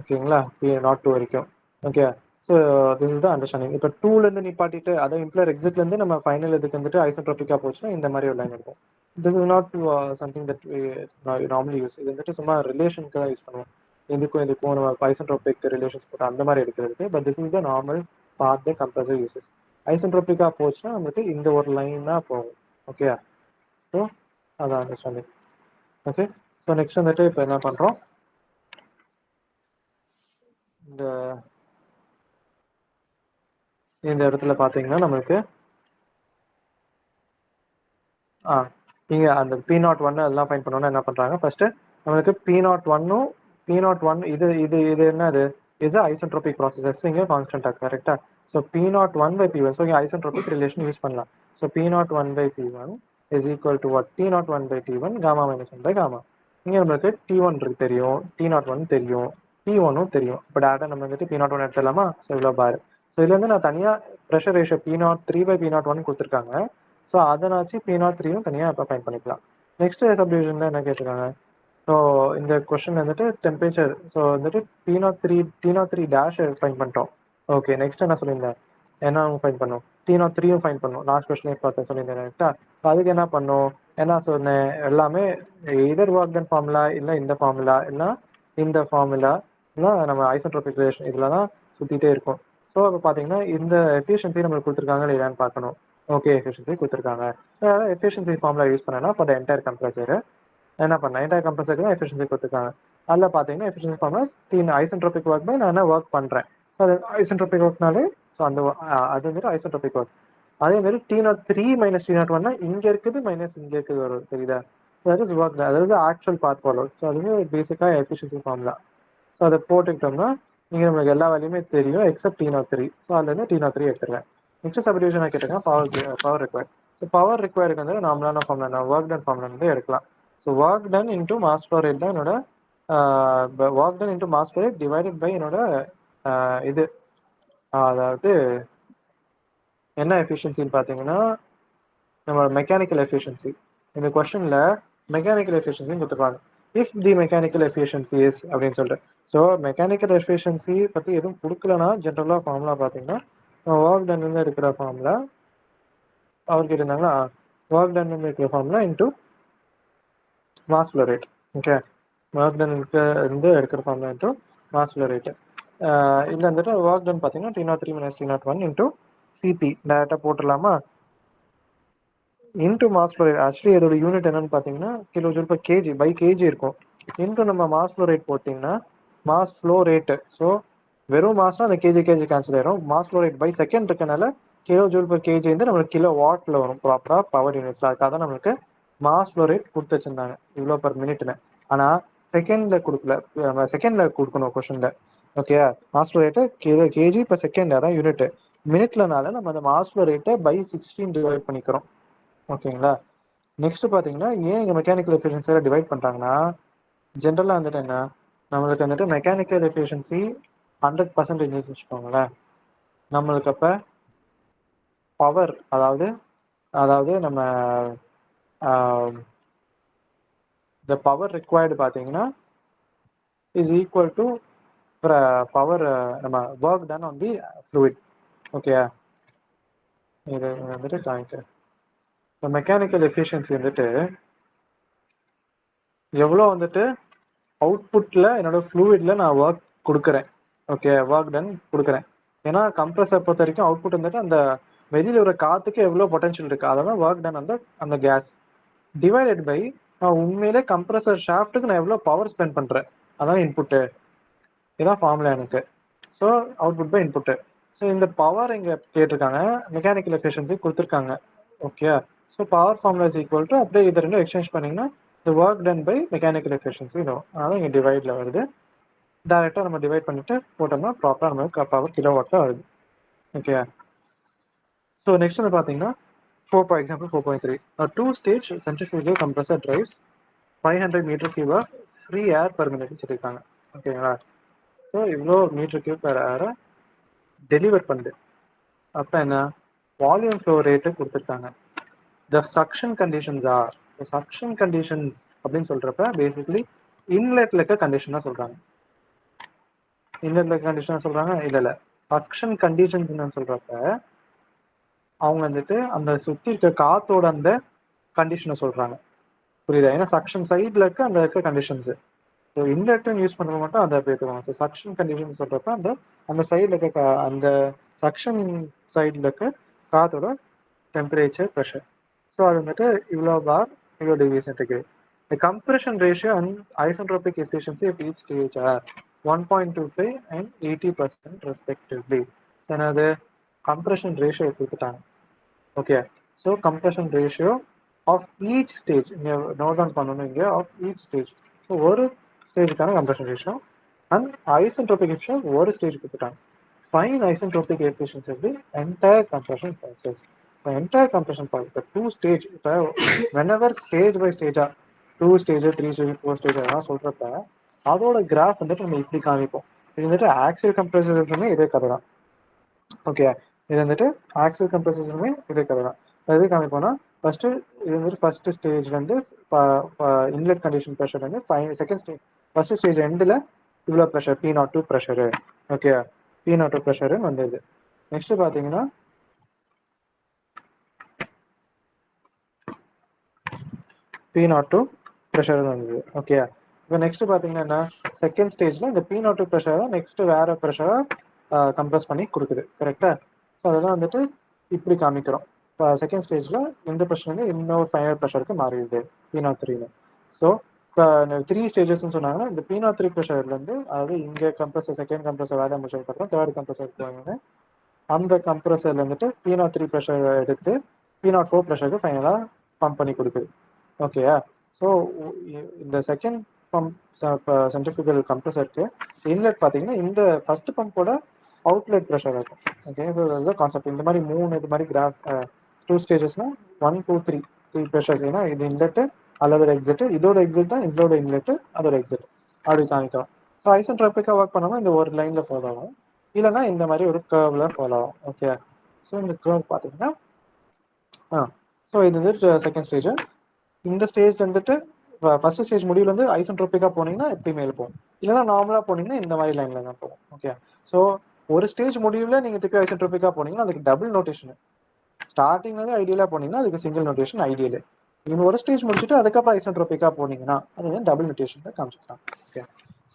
ஓகேங்களா, P02 வரைக்கும். Okay, so this is the understanding. இப்போ 2லேருந்து நிப்பாட்டிட்டு அதை இம்ப்ளர் எக்ஸிட்லேருந்து நம்ம ஃபைனல் இதுக்கு வந்துட்டு ஐசென்ட்ரோபிக்காக போச்சுன்னா இந்த மாதிரி ஒரு லைன் இருக்கும். This is not something that normally use. இது வந்துட்டு சும்மா ரிலேஷனுக்கு தான் யூஸ் பண்ணுவோம், இதுக்கும் நம்ம ஐசென்ட்ரோபிக் ரிலேஷன்ஸ் போட்டு அந்த மாதிரி எடுக்கிறதுக்கு. But this is the normal path the compressor uses. ஐசென்ட்ரோபிக்காக போச்சுன்னா வந்துட்டு இந்த ஒரு லைன் தான் போகும். ஓகே, ஸோ அதான் அண்டர்ஸ்டாண்டிங். ஓகே, ஸோ நெக்ஸ்ட் வந்துட்டு இப்போ என்ன பண்ணுறோம், இந்த இடத்துல பார்த்தீங்கன்னா நம்மளுக்கு இங்கே அந்த P01 அதெல்லாம் ஃபைன் பண்ணோன்னா என்ன பண்ணுறாங்க, ஃபர்ஸ்ட் நம்மளுக்கு P01 இது இது இது என்னது, இஸ் ஐசென்ட்ரோபிக் ப்ராசஸ். எஸ் இங்கே கான்ஸ்டன்டாக கரெக்டாக. ஸோ P01/P1, ஸோ இங்கே ஐசென்ட்ரோபிக் ரிலேஷன் யூஸ் பண்ணலாம். So P01/P1 is equal to what, T01/T1 gamma minus 1 by gamma. இங்கே நம்மளுக்கு T1 தெரியும், T01 தெரியும், P1ம் தெரியும். இப்போ டேரக்டாக நம்ம வந்துட்டு P01 எடுத்துடலாமா. ஸோ இவ்வளோ பாரு. ஸோ இதுல வந்து நான் தனியாக ப்ரெஷர் ரேஷியோ P03/P01 கொடுத்துருக்காங்க. ஸோ அதை வச்சு P03யும் தனியாக இப்போ ஃபைன் பண்ணிக்கலாம். நெக்ஸ்ட் சப்டிவிஷனில் என்ன கேட்டிருக்காங்க, ஸோ இந்த கொஸ்டின் வந்துட்டு டெம்பரேச்சர், ஸோ வந்துட்டு T03 டேஷ் ஃபைன் பண்ணிட்டோம். ஓகே, நெக்ஸ்ட் என்ன சொல்லியிருந்தேன், என்ன ஃபைன் பண்ணோம், T03யும் ஃபைன் பண்ணோம். லாஸ்ட் கொஸ்டின் பார்த்து சொல்லியிருந்தேன் கரெக்டாக. அதுக்கு என்ன பண்ணோம், என்ன சொன்னேன், எல்லாமே இதர் ஒர்க் டன் ஃபார்முலா, இல்லை இந்த ஃபார்முலா, இல்லை இந்த ஃபார்முலா, இல்லை நம்ம ஐசோட்ரோபிக் ரிலேஷன், இதில் தான் சுற்றிட்டே இருக்கும். ஸோ அப்போ பார்த்தீங்கன்னா இந்த எஃபிஷியன்சி நம்மளுக்கு கொடுத்துருக்காங்க இல்லையான்னு பார்க்கணும். ஓகே, எஃபிஷியன்சி கொடுத்துருக்காங்க, அதனால் எஃபிஷியன்சி ஃபார்முலா யூஸ் பண்ணனா ஃபார் த என்டையர் கம்ப்ரஸர் என்ன பண்ணேன், என்டையர் கம்ப்ரஸருக்கு தான் எஃபிஷியன்சி கொடுத்துருக்காங்க. அதில் பார்த்தீங்கன்னா efficiency formula isentropic work by நான் என்ன ஒர்க் பண்ணுறேன். ஸோ அது ஐசென்ட்ரோபிக் ஒர்க்னாலே ஸோ அந்த அது வந்துட்டு ஐசென்ட்ரோபிக் ஒர்க். அதே மாதிரி T03 மைனஸ் T01 இங்கே இருக்குது மைனஸ் இங்கே இருக்குது வரும், தெரியுதா? ஸோ தட் இஸ் ஒர்க், அது வந்து ஆக்சுவல் பாத் ஃபாலோ. ஸோ அது வந்து பேசிக்காக எஃபிஷியன்சி ஃபார்முலா. ஸோ அதை போட்டுக்கிட்டோம்னா நீங்கள் நம்மளுக்கு எல்லா வேலையுமே தெரியும் எக்ஸப்ட் T03. ஸோ அதுலேருந்து T03 எடுத்துருவேன். நெக்ஸ்ட் சப்டிவிஷனாக கேட்டுங்க பவர் ரிக்வயர்ட். ஸோ பவர் ரிக்வயருக்கு வந்து நார்மலான ஃபார்முலா நான் ஒர்க் டன் ஃபார்முலா வந்து எடுக்கலாம். So work done into mass flow rate தான் என்னோட work done into mass flow rate divided by என்னோட இது அதாவது என்ன எஃபிஷியன்சின்னு பார்த்தீங்கன்னா நம்மளோட மெக்கானிக்கல் எஃபிஷியன்சி. இந்த கொஸ்டின்ல மெக்கானிக்கல் எஃபிஷியன்சின்னு கொடுத்துருப்பாங்க. If the mechanical efficiency is அப்படின்னு சொல்லிட்டு. ஸோ மெக்கானிக்கல் எஃபிஷியன்சி பற்றி எதுவும் கொடுக்கலனா ஜென்ரலாக ஃபார்முலா பார்த்தீங்கன்னா ஒர்க் டன்லேருந்து இருக்கிற ஃபார்முலா அவர்கிட்ட இருந்தாங்களா ஒர்க் டன்லேருந்து இருக்கிற formula into mass flow rate. Okay, work done இருந்து எடுக்கிற formula into mass flow rate. இதில் வந்துட்டு ஒர்க் டன் பார்த்தீங்கன்னா T03 minus T01 into CP டேரெக்டாக போட்டுடலாமா? Into mass flow rate. Actually இதோட யூனிட் என்னன்னு பார்த்தீங்கன்னா kilo joule per KG by KG இருக்கும். இன்டூ நம்ம மாஸ் ஃப்ளோ ரேட் போட்டிங்கன்னா மாஸ் ஃப்ளோ ரேட்டு. ஸோ வெறும் மாஸ்னா அந்த கேஜி கேன்சல் ஆயிரும். Mass flow rate by second இருக்கனால கிலோ ஜூல் பர் கேஜி வந்து நம்மளுக்கு கிலோ வாட்டில் வரும் ப்ராப்பராக பவர் யூனிட்ஸில். அதுக்காக தான் நம்மளுக்கு மாஸ் ஃப்ளோ ரேட் கொடுத்து வச்சிருந்தாங்க இவ்வளோ பர் மினிட்னு. ஆனால் செகண்டில் கொடுக்கல, நம்ம செகண்டில் கொடுக்கணும் கொஷனில். Okay, mass flow rate KG இப்போ செகண்ட் அதான் யூனிட். மினிட்லனால நம்ம அந்த மாஸ் ஃப்ளோ ரேட்டை பை 16 டிவைட் பண்ணிக்கிறோம். ஓகேங்களா? நெக்ஸ்ட் பார்த்தீங்கன்னா ஏன் இங்கே மெக்கானிக்கல் எஃபிஷியன்சியில் டிவைட் பண்ணுறாங்கன்னா ஜென்ரலாக வந்துட்டு என்ன நம்மளுக்கு வந்துட்டு மெக்கானிக்கல் எஃபிஷியன்சி 100% வச்சுக்கோங்களேன். நம்மளுக்கு அப்போ பவர் அதாவது நம்ம the power required பார்த்தீங்கன்னா is equal to பவர் நம்ம work done on the fluid. Okay, இது வந்துட்டு காமிக்கிறேன். இப்போ மெக்கானிக்கல் எஃபிஷியன்சி வந்துட்டு எவ்வளோ வந்துட்டு அவுட்புட்டில் என்னோட ஃப்ளூயிடில் நான் ஒர்க் கொடுக்குறேன். ஓகே, ஒர்க் டன் கொடுக்குறேன். ஏன்னா கம்ப்ரஸர் பொறுத்த வரைக்கும் அவுட்புட் வந்துட்டு அந்த வெளியில் ஒரு காற்றுக்கு எவ்வளோ பொட்டன்ஷியல் இருக்குது அதெல்லாம் ஒர்க் டன் அந்த கேஸ் டிவைடட் பை நான் உண்மையிலே கம்ப்ரஸர் ஷாஃப்ட்டுக்கு நான் எவ்வளோ பவர் ஸ்பெண்ட் பண்ணுறேன் அதான் இன்புட்டு. இதுதான் ஃபார்முலா எனக்கு. So output by input. So இந்த பவர் இங்கே கேட்டிருக்காங்க, மெக்கானிக்கல் எஃபிஷியன்சி கொடுத்துருக்காங்க. Okay, so power formula is equal to அப்படியே இது ரெண்டும் எக்ஸ்சேஞ்ச் பண்ணிங்கன்னா the work done by mechanical efficiency வரும். அதனால் இங்கே டிவைடில் வருது. டேரெக்டாக நம்ம டிவைட் பண்ணிவிட்டு போட்டோம்னா ப்ராப்பராக நமக்கு பவர் கிலோ வாட்டில் வருது. ஓகே, ஸோ நெக்ஸ்ட் வந்து பார்த்தீங்கன்னா 4.3 2-stage centrifugal compressor drives 500 metre cube of free air per மினிட்னு சொல்லியிருக்காங்க. ஓகேங்களா? ஸோ இவ்வளோ மீட்டர் கியூப் பர் ஏரை டெலிவர் பண்ணுது. அப்போ என்ன வால்யூம் ஃப்ளோ ரேட்டு கொடுத்துருக்காங்க. The suction conditions are suction conditions அப்படின்னு சொல்றப்ப பேசிக்கலி இன்லெட்ல இருக்க கண்டிஷனா சொல்றாங்க. இன்லெட்ல இருக்க கண்டிஷனா சொல்றாங்க இல்ல சக்ஷன் கண்டிஷன்ஸ் சொல்றப்ப அவங்க வந்துட்டு அந்த சுத்தி இருக்க காத்தோட அந்த கண்டிஷனை சொல்றாங்க. புரியுதா? ஏன்னா சக்ஷன் சைட்ல இருக்க கண்டிஷன்ஸ். ஸோ இன்லெட்டும் யூஸ் பண்ணுறது மட்டும் அதை பேத்துவாங்க. ஸோ சக்ஷன் கண்டிஷன் சொல்றப்ப அந்த சைடில் இருக்க அந்த சக்ஷன் சைடில் இருக்க காத்தோட டெம்பரேச்சர் ப்ரெஷர். ஸோ அது வந்துட்டு இவ்வளோ பார் இவ்வளோ degree centigrade. The compression ratio and isentropic efficiency of each stage are 1.25 and 80% respectively. So என்னது compression ratio கொடுத்துட்டாங்க. Okay, so compression ratio of each stage இங்கே நோட் டவுன் பண்ணணும். இங்கே ஆஃப் ஈச் ஸ்டேஜ். ஸோ ஒரு ஸ்டேஜுக்கான compression ratio and isentropic efficiency ஒரு ஸ்டேஜ் கொடுத்துட்டாங்க. Find isentropic efficiency of the entire compression process. So entire compression process, the 2-stage, whenever stage by stage 2 stage 3 stage 4 stage அதெல்லாம் சொல்றப்ப அதோட கிராஃப் வந்துட்டு நம்ம இப்படி காமிப்போம். இது வந்துட்டு ஆக்சியல் கம்ப்ரஸருமே இதே கதை தான். ஓகே, இது வந்துட்டு ஆக்சியல் கம்ப்ரஸருமே இதே கதை தான். எது காமிப்போம்னா ஃபர்ஸ்ட் இது வந்துட்டு ஃபர்ஸ்ட் ஸ்டேஜ் வந்து இன்லெட் கண்டிஷன் ப்ரெஷர் வந்து செகண்ட் ஸ்டேஜ் ஃபர்ஸ்ட் ஸ்டேஜ் எண்டில் இவ்வளோ pressure P02 pressure. Okay, P02 pressure வந்தது. நெக்ஸ்ட் பார்த்தீங்கன்னா P02 ப்ரெஷர் வந்தது. ஓகே, இப்போ நெக்ஸ்ட் பார்த்தீங்கன்னா என்ன செகண்ட் ஸ்டேஜில் இந்த P02 ப்ரெஷரை நெக்ஸ்ட் வேற ப்ரெஷரை கம்ப்ரஸ் பண்ணி கொடுக்குது. கரெக்டாக? ஸோ அதெல்லாம் வந்துட்டு இப்படி காமிக்கிறோம். இப்போ செகண்ட் ஸ்டேஜில் இந்த ப்ரெஷர் வந்து இன்னொரு ஃபைனல் ப்ரெஷருக்கு மாறிடுது P03. ஸோ இப்போ 3 ஸ்டேஜஸ்ன்னு சொன்னாங்கன்னா இந்த P03 ப்ரெஷர்லேருந்து, அதாவது இங்கே கம்ப்ரஸர் செகண்ட் கம்ப்ரஸர் வேலை முடிச்சதுக்கப்புறம் தேர்ட் கம்ப்ரஸர் போவாங்க. அந்த கம்ப்ரஸர்ல வந்துட்டு P03 ப்ரெஷர் எடுத்து P04 ப்ரெஷருக்கு ஃபைனலாக பம்ப் பண்ணி கொடுக்குது. ஓகேயா? ஸோ இந்த செகண்ட் பம்ப் சென்ட்ரிஃபியூகல் கம்ப்ரஸருக்கு இன்லெட் பார்த்தீங்கன்னா இந்த ஃபர்ஸ்ட் பம்போட அவுட்லெட் ப்ரெஷர் இருக்கும். ஓகே, ஸோ அதுதான் கான்செப்ட். இந்த மாதிரி இது மாதிரி கிராஃப் 2 ஸ்டேஜஸ்னா 1 2 3 ப்ரெஷர்ஸ். ஏன்னா இது இன்லெட்டு அதோட எக்ஸிட், இதோட எக்ஸிட் தான் இதோட இன்லெட்டு அதோட எக்ஸிட் அப்படி காமிக்கலாம். ஸோ ஐசென்ட்ரோபிக்காக ஒர்க் பண்ணாமல் இந்த ஒரு லைனில் ஃபாலோ ஆகும், இல்லைன்னா இந்த மாதிரி ஒரு கர்வ்ல ஃபாலோ ஆகும். ஓகே, ஸோ இந்த கர்வ் பார்த்தீங்கன்னா ஸோ இது வந்து செகண்ட் ஸ்டேஜ். இந்த ஸ்டேஜ் வந்துட்டு ஃபர்ஸ்ட் ஸ்டேஜ் முடிவில் வந்து ஐசென்ட்ரோபிக்காக போனீங்கன்னா எப்படி மேலே போகும், இல்லைன்னா நார்மலாக போனீங்கன்னா இந்த மாதிரி லைனில் தான் போகும். ஓகே, ஸோ ஒரு ஸ்டேஜ் முடிவில் நீங்கள் திருப்பி ஐசென்ட்ரோபிக்காக போனீங்கன்னா அதுக்கு டபுள் நோட்டேஷன். ஸ்டார்டிங் வந்து ஐடியலாக போனீங்கன்னா அதுக்கு சிங்கிள் நோட்டேஷன் ஐடியல். நீங்கள் ஒரு ஸ்டேஜ் முடிச்சுட்டு அதுக்கப்புறம் ஐசென்ட்ரோபிக்காக போனீங்கன்னா அது வந்து டபுள் நோட்டேஷன் தான் காமிச்சிக்கலாம். Okay,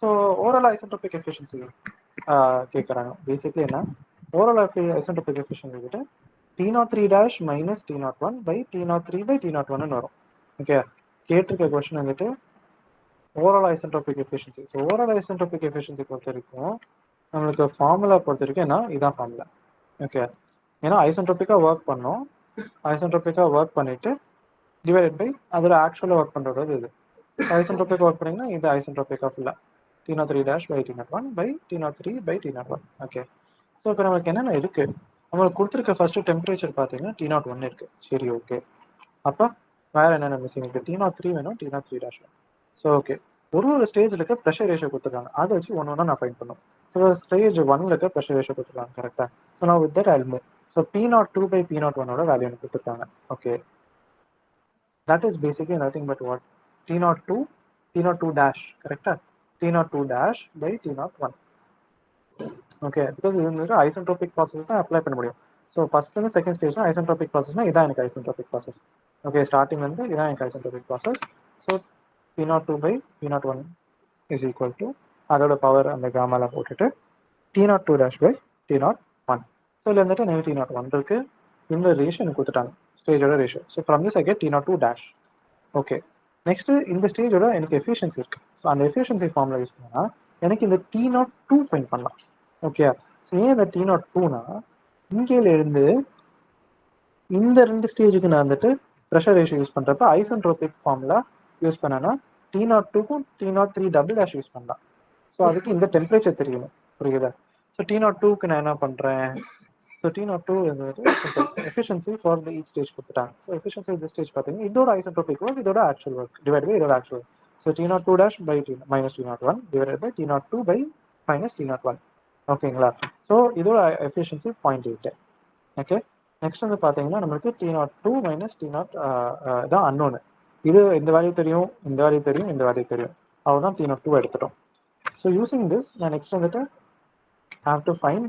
so overall isentropic efficiency கேட்குறாங்க. பேசிக்லி என்ன, ஓவரால் ஐசென்ட்ரோபிக் எஃபிஷியன்சி கிட்ட T03 minus T01 by T03 by T01 வரும். ஓகே, கேட்டிருக்க கொஸ்டின் வந்துட்டு overall isentropic efficiency. So overall isentropic efficiency பொறுத்த வரைக்கும் நம்மளுக்கு ஃபார்முலா பொறுத்த வரைக்கும் என்ன, இதான் ஃபார்முலா. ஓகே, ஏன்னா ஐசென்ட்ரோபிக்காக ஒர்க் பண்ணோம், ஐசென்ட்ரோபிக்காக ஒர்க் பண்ணிட்டு டிவைடட் பை அதோட ஆக்சுவலாக ஒர்க் பண்ணுறது இது. ஐசென்ட்ரோபிக்காக ஒர்க் பண்ணிங்கன்னா இது ஐசென்ட்ரோபிக்காக ஃபுல்லாக T03 by T01 by T03 by T01. Okay, so இப்போ நமக்கு என்னென்ன இருக்குது, நம்மளுக்கு கொடுத்துருக்க ஃபர்ஸ்ட் டெம்பரேச்சர் பார்த்தீங்கன்னா T01 இருக்குது. சரி, ஓகே, அப்போ வேறு என்னென்ன மிஸ்ஸிங் இருக்குது, T03 வேணும், T03 வேணும். ஸோ ஓகே, ஒரு ஸ்டேஜில் இருக்க ப்ரெஷர் ரேஷியோ கொடுத்துருக்காங்க, அதை வச்சு ஒன்று நான் ஃபைண்ட் பண்ணும். ஸோ ஸ்டேஜ் 1ல் இருக்க ப்ரெஷர் ரேஷியோ கொடுத்துருக்காங்க கரெக்டாக. ஸோ நான் with that Jal move. So P02 by P01 value எனக்கு கொடுத்துருக்காங்க. Okay, that is basically nothing but what, T02 dash, correct? T02 dash by T01. Okay, because இது வந்து ஐசென்ட்ரோபிக் ப்ராசஸ் தான் அப்ளை பண்ண முடியும். ஸோ ஃபர்ஸ்ட்லேருந்து செகண்ட் ஸ்டேஜ்னா ஐசென்ட்ரோபிக் ப்ராசஸ்னா இதான் எனக்கு ஐசென்ட்ரோபிக் ப்ராசஸ். ஓகே, ஸ்டார்டிங் வந்து இதான் எனக்கு isentropic process. So P02 by P01 is equal to அதோட பவர் அந்த காமாவில் போட்டுட்டு T02 dash by T01. So இதில் வந்துட்டு எனக்கு T01 இருக்கு, இந்த ரேஷியோ எனக்கு கொடுத்துட்டாங்க ஸ்டேஜோட ratio. So from this I get T02 dash. Okay, next இந்த ஸ்டேஜோட எனக்கு எஃபிஷியன்சி இருக்குது. ஸோ அந்த எஃபிஷியன்சி ஃபார்முலா யூஸ் பண்ணால் எனக்கு இந்த T02 ஃபைண்ட் பண்ணலாம். ஓகே, ஸோ ஏன் இந்த T02னா இங்கேருந்து இந்த ரெண்டு ஸ்டேஜுக்கு நான் வந்துட்டு ப்ரெஷர் ரேஷியோ யூஸ் பண்ணுறப்ப ஐசென்ட்ரோபிக் ஃபார்முலா யூஸ் பண்ணனா T02க்கும் T03 டபுள் டேஷ் யூஸ் பண்ணலாம். ஸோ அதுக்கு இந்த டெம்பரேச்சர் தெரியணும், புரியுதா? ஸோ T02க்கு நான் என்ன பண்ணுறேன், so T02 is efficiency for the each stage கொடுத்துட்டாங்க. ஸோ எஃபிஷியன்சி இந்த ஸ்டேஜ் பார்த்தீங்கன்னா இதோட ஐசென்ட்ரோபிக் ஒர்க், இதோட ஆக்சுவல் ஒர்க் டிவைட் பை இதோட actual. So T02 dash by minus T01 divided by T02 by minus T01. ஓகேங்களா? ஸோ இதோட எஃபிஷியன்சி 0.8. ஓகே, நெக்ஸ்ட் வந்து பார்த்தீங்கன்னா நம்மளுக்கு T02 மைனஸ் T0 தான் அன்னோன்னு. இது இந்த வேல்யூ தெரியும், இந்த வேல்யூ தெரியும், இந்த வேல்யூ தெரியும், அவ்வளோதான் T02 எடுத்துட்டோம். ஸோ யூசிங் திஸ் நான் நெக்ஸ்ட் வந்துட்டு ஹாவ் டு ஃபைண்ட்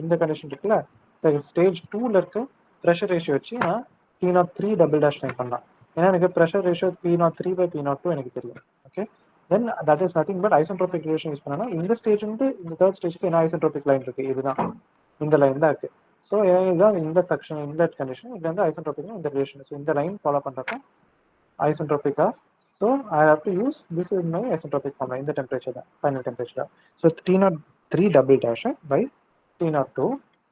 இந்த கண்டிஷன் இருக்குல்ல, சரி ஸ்டேஜ் 2ல் இருக்க ப்ரெஷர் ரேஷியோ வச்சு நான் T03 டபுள் டேஷ் ஃபைண்ட் பண்ணலாம். ஏன்னா எனக்கு pressure ratio P03 by P02 எனக்கு தெரியும். Okay, then that is nothing but isentropic relation use பண்ணனா இந்த ஸ்டேஜ் வந்து இந்த தேர்ட் ஸ்டேஜ்க்கு என்ன ஐசென்ட்ரோபிக் லைன் இருக்கு, இதுதான் இந்த லைன் தான் இருக்கு. ஸோ இதுதான் இந்த செக்ஷன், இந்த கண்டிஷன், இது வந்து ஐசென்ட்ரோபிக் இந்த ரிலேஷன். ஸோ இந்த லைன் ஃபாலோ பண்ணுறப்ப ஐசென்ட்ரோபிக்கா. So I have to use this is my isentropic formula, இந்த டெம்பரேச்சர் தான் final temperature. So T03 double dash by T02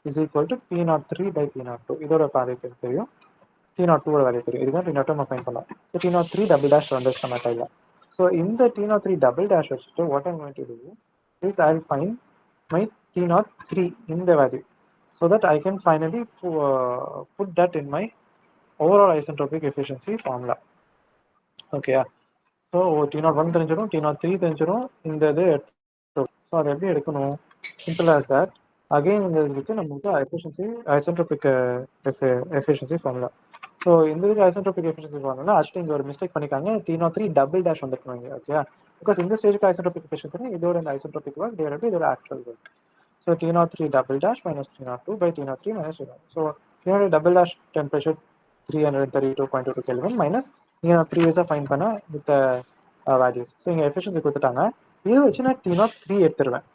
is equal to P03 by P02. இதோட வேல்யூ தெரியும், T02 வேல்யூ தெரியும், இதுதான் T02 நம்ம ஃபைண்ட் பண்ணலாம். ஸோ T03 டபுள் டேஷ் வந்துச்சு நம்ம கையில். So in the T03 double dash, what I'm going to do is I'll find my T03 in the value, so that I can finally put that in my overall isentropic efficiency formula. Okay, so T01 தெரிஞ்சிரும், T03 தெரிஞ்சிரும், இந்த இது எடுத்து. ஸோ அதை எப்படி எடுக்கணும், simple as that. Again இந்த இதுக்கு நமக்கு ஐசென்ட்ரோபிக் எஃபிஷியன்சி ஃபார்முலா. ஸோ இந்த இதுக்கு ஐசென்ட்ரோபிக் எஃபிஷியன்சி ஃபார்முலா ஆக்சுவலி இங்கே ஒரு மிஸ்டேக் பண்ணிக்காங்க, T03 டபுள் டேஷ் வந்துருக்காங்க. ஓகே, பிகாஸ் இந்த ஸ்டேஜுக்கு ஐசென்ட்ரோபிக் எஃபிஷியன்சி இதோட இந்த ஐசென்ட்ரோபிக் ஒர்க் டிவைட் பை இதோட actual work. So T03 double dash minus T02 by T03 minus T02. So T03 double dash temperature 332.22 kelvin minus நீங்கள் நான் ப்ரீவியஸாக ஃபைன் பண்ண வித் வேல்யூஸ். ஸோ இங்கே எஃபிஷியன்சி கொடுத்துட்டாங்க, இது வச்சு நான் T03 எடுத்துருவேன்,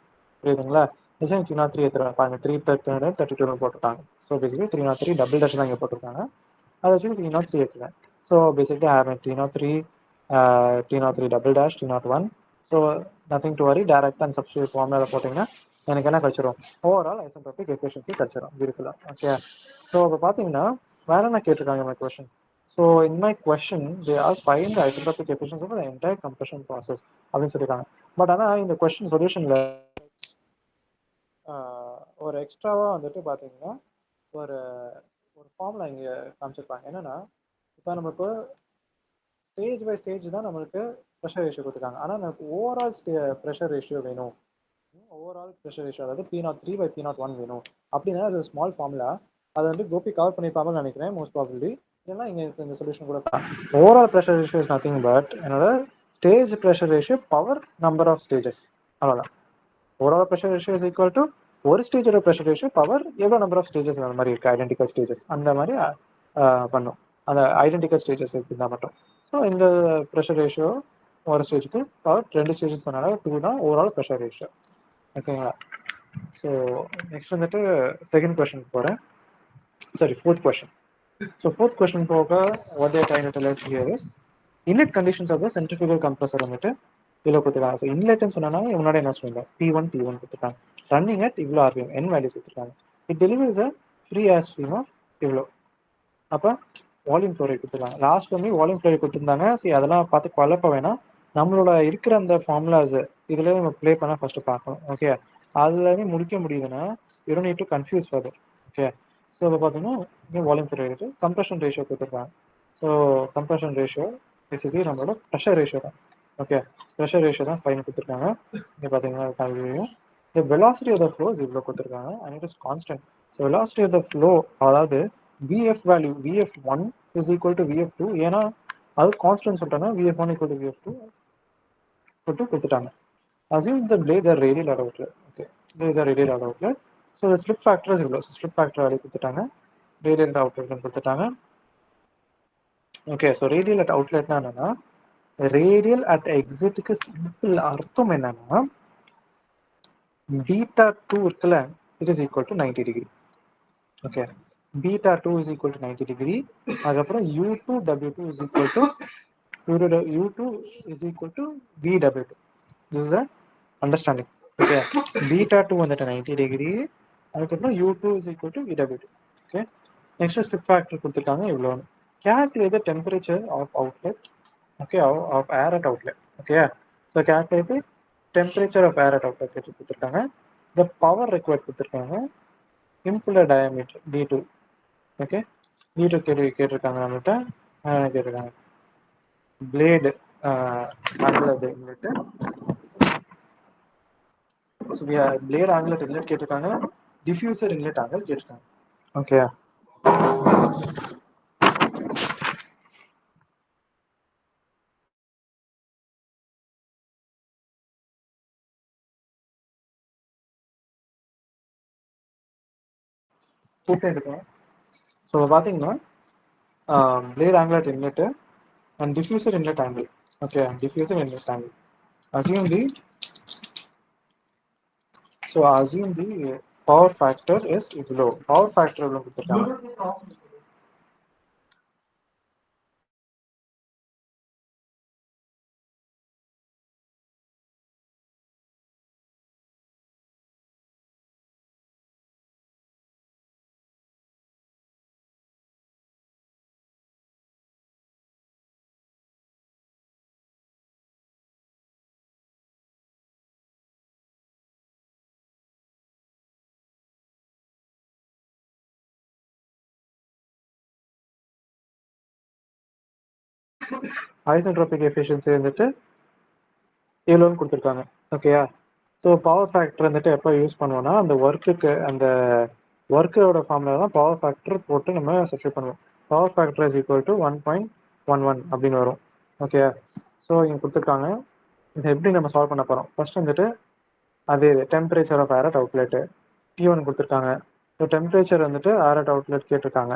புரியுதுங்களா? நிச்சயம் T03 எடுத்துருவேன். பாருங்க 332 போட்டுருக்காங்க. ஸோ பேசிக்கலி 303 டபுள் டேஷ் தான் இங்கே போட்டிருக்காங்க, அதை வச்சு T03 எடுத்துருவேன். So basically I have T03 T03 double dash T01. So nothing to worry, டேரக்டாக அந்த சப்ஸ்டியூட் ஃபார்முலா போட்டிங்கன்னா எனக்கு என்ன கிடச்சிரும், ஓவரால் ஐசென்ட்ரோபிக் எஃபிஷியன்சி கிடச்சிரும் பியூட்டிஃபுல்லாக. ஓகே, ஸோ இப்போ பார்த்தீங்கன்னா வேற என்ன கேட்டிருக்காங்க my question. So in my question they are find the isentropic efficiency of the entire compression process அப்படின்னு சொல்லியிருக்காங்க. பட் ஆனால் இந்த கொஷின் சொல்யூஷனில் ஒரு எக்ஸ்ட்ராவாக வந்துட்டு பார்த்தீங்கன்னா ஒரு ஒரு ஃபார்முலா இங்கே காமிச்சிருப்பாங்க. என்னென்னா இப்போ நமக்கு ஸ்டேஜ் பை ஸ்டேஜ் தான் நம்மளுக்கு ப்ரெஷர் ரேஷியோ கொடுத்துருக்காங்க. ஆனால் நமக்கு ஓவரால் ப்ரெஷர் ரேஷியோ வேணும், ஓவரால் ப்ரெஷர் ரேஷியோ அதாவது P03 by P01 வேணும் அப்படின்னா அது ஸ்மால் ஃபார்முலா. அதை வந்து கோபி கவர் பண்ணியிருப்பாங்கன்னு நினைக்கிறேன் மோஸ்ட் ப்ராபப்லி. இல்லைன்னா இங்கே இந்த சொல்யூஷன் கூட overall pressure ratio is nothing but என்னோட stage pressure ratio power number of stages, அவ்வளோதான். Overall pressure ratio is equal to ஒரு ஸ்டேஜோட ப்ரெஷர் ரேஷியோ பவர் எவ்வளோ நம்பர் ஆஃப் ஸ்டேஜஸ் அந்த மாதிரி இருக்குது, ஐடென்டிக்கல் ஸ்டேஜஸ் அந்த மாதிரி பண்ணும். அந்த ஐடென்டிக்கல் ஸ்டேஜஸ் இருந்தால் மட்டும். ஸோ இந்த ப்ரெஷர் ரேஷியோ ஒரு ஸ்டேஜுக்கு பவர் 2 ஸ்டேஜஸ் சொன்னால 2 தான் ஓவரால் ப்ரெஷர் ரேஷியோ. ஓகேங்களா? ஸோ நெக்ஸ்ட் வந்துட்டு செகண்ட் கொஸ்டின் போகிறேன். Sorry, fourth question. So fourth question போக what they trying to tell us here is inlet conditions of the centrifugal compressor வந்துட்டு இவ்வளோ கொடுத்துருக்காங்க. ஸோ இன்லெட்னு சொன்னா முன்னாடி என்ன சொல்லியிருந்தேன், P1 கொடுத்துருக்காங்க. ரன்னிங் அட் இவ்வளோ ஆர்பிஎம் என் வேல்யூ கொடுத்துருக்காங்க. It delivers a free air stream of இவ்வளோ. அப்போ வால்யூம் ஃப்ளோ ரேட் கொடுத்துருக்காங்க. லாஸ்ட் வந்து வால்யூம் ஃப்ளோ ரேட் கொடுத்துருந்தாங்க. சரி, அதெல்லாம் பார்த்து குழப்ப வேணாம். நம்மளோட இருக்கிற அந்த ஃபார்முலாஸ் இதில் நம்ம ப்ளே பண்ண ஃபர்ஸ்ட் பார்க்கணும். ஓகே, அதுலேருந்து முடிக்க முடியுதுன்னா you don't need to confuse further. Okay, so இப்போ பார்த்தீங்கன்னா இங்கே volume flow rate compression ratio கொடுத்துருக்காங்க. ஸோ கம்ப்ரஷன் ரேஷியோ பேசிக்கலி நம்மளோட ப்ரெஷர் ரேஷியோ தான். ஓகே, ப்ரெஷர் ரேஷியோ தான் ஃபைன் கொடுத்துருக்காங்க. இங்கே பார்த்தீங்கன்னா the velocity of the flow is இவ்வளோ கொடுத்துருக்காங்க and it is constant. So velocity of the flow அதாவது VF value VF1 is equal to VF2. ஏன்னா அது கான்ஸ்டன்ட் சொல்லிட்டாங்க. VF1 equal to VF2 போட்டு கொடுத்துட்டாங்க. Assume the blades are radial at outlet. Okay, blades are radial at outlet. So the slip factor is இவ்வளோ. So slip factor வேல்யூ கொடுத்துட்டாங்க, radial at outlet கொடுத்துட்டாங்க. ஓகே, ஸோ ரேடியல் அட் அவுட்லெட்னா என்னன்னா ரேடியல் அட் எக்ஸிட்டுக்கு சிம்பிள் அர்த்தம் என்னன்னா β2 இருக்குல்ல, it is equal to 90 degree. Okay, β2 is equal to 90 degree. அதுக்கப்புறம் U2 W2 is equal to U2 is equal to VW2. This is a understanding. Okay, β2 வந்துட்டு 90 டிகிரி, அதுக்கப்புறம் U2 is equal to VW2. Okay, next slip factor கொடுத்துருக்காங்க இவ்வளோன்னு. Calculate the temperature of outlet, okay, of air at outlet. Okay, so calculate the temperature of air at outlet கொடுத்துருக்காங்க. The power required கொடுத்துருக்காங்க. Impeller diameter D2. Okay, D2 கேட்டிருக்காங்க நம்மகிட்ட. கேட்டிருக்காங்க blade angle inlet. So we have blade angle inlet கேட்டிருக்காங்க, diffuser inlet angle கேட்டிருக்காங்க. Okay, ஸோ பார்த்தீங்கன்னா blade angle at inlet and diffuser inlet angle. Okay, diffuser inlet angle. Assume the power factor is low. Power factor எவ்வளோ கொடுத்துருக்காங்க? ஐசென்ட்ரோபிக் எஃபிஷியன்சி வந்துட்டு எவ்வளோன்னு கொடுத்துருக்காங்க. ஓகேயா, ஸோ பவர் ஃபேக்டர் வந்துட்டு எப்போ யூஸ் பண்ணுவோம்னா அந்த ஒர்க்கோட ஃபார்முலா தான் பவர் ஃபேக்டர் போட்டு நம்ம சப்ஸ்டியூட் பண்ணுவோம். Power factor is equal to 1.11 அப்படின்னு வரும். ஓகே, ஸோ இங்கே கொடுத்துருக்காங்க. இதை எப்படி நம்ம சால்வ் பண்ண போகிறோம்? ஃபர்ஸ்ட் வந்துட்டு அதே temperature of air at outlet T1 கொடுத்துருக்காங்க. ஸோ டெம்பரேச்சர் வந்துட்டு ஏர் அட் அவுட்லெட் கேட்டிருக்காங்க.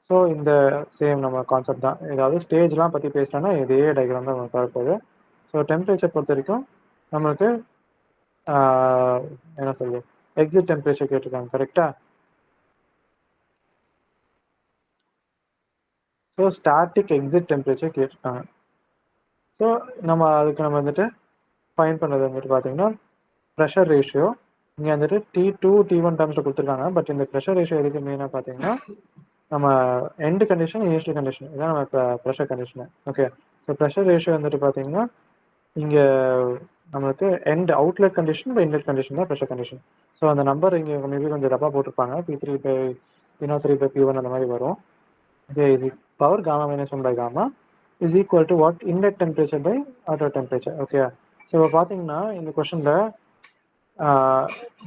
ஸோ இந்த சேம் நம்ம கான்செப்ட் தான். ஏதாவது ஸ்டேஜ்லாம் பற்றி பேசுகிறோன்னா இதே டயக்ராம் தான் நமக்கு வரப்போகுது. ஸோ டெம்பரேச்சர் பொறுத்த வரைக்கும் நம்மளுக்கு என்ன சொல்லுது, எக்ஸிட் டெம்பரேச்சர் கேட்டிருக்காங்க. கரெக்டா? ஸோ ஸ்டாட்டிக் எக்ஸிட் டெம்பரேச்சர் கேட்டிருக்காங்க. ஸோ ஸோ நம்ம அதுக்கு நம்ம வந்துட்டு ஃபைன் பண்ணுறது வந்துட்டு பார்த்தீங்கன்னா ப்ரெஷர் ரேஷியோ. இங்கே வந்துட்டு T2 T1 டேர்ம்ஸில் கொடுத்துருக்காங்க. பட் இந்த ப்ரெஷர் ரேஷியோ எதுக்கு மெயினாக பார்த்தீங்கன்னா நம்ம எண்டு கண்டிஷன் இனிஷியல் கண்டிஷன் இதான் நம்ம இப்போ pressure condition. Okay, so pressure ratio வந்துட்டு பார்த்தீங்கன்னா இங்கே நம்மளுக்கு and outlet condition by inlet condition தான் ப்ரெஷர் கண்டிஷன். ஸோ அந்த நம்பர் இங்கே மேபி கொஞ்சம் தப்பாக போட்டிருப்பாங்க. P3/P03/P1 அந்த மாதிரி வரும். ஓகே, இது power gamma minus 1 by gamma is equal to what inlet temperature by outlet temperature. Okay, so இப்போ பார்த்தீங்கன்னா இந்த கொஷனில்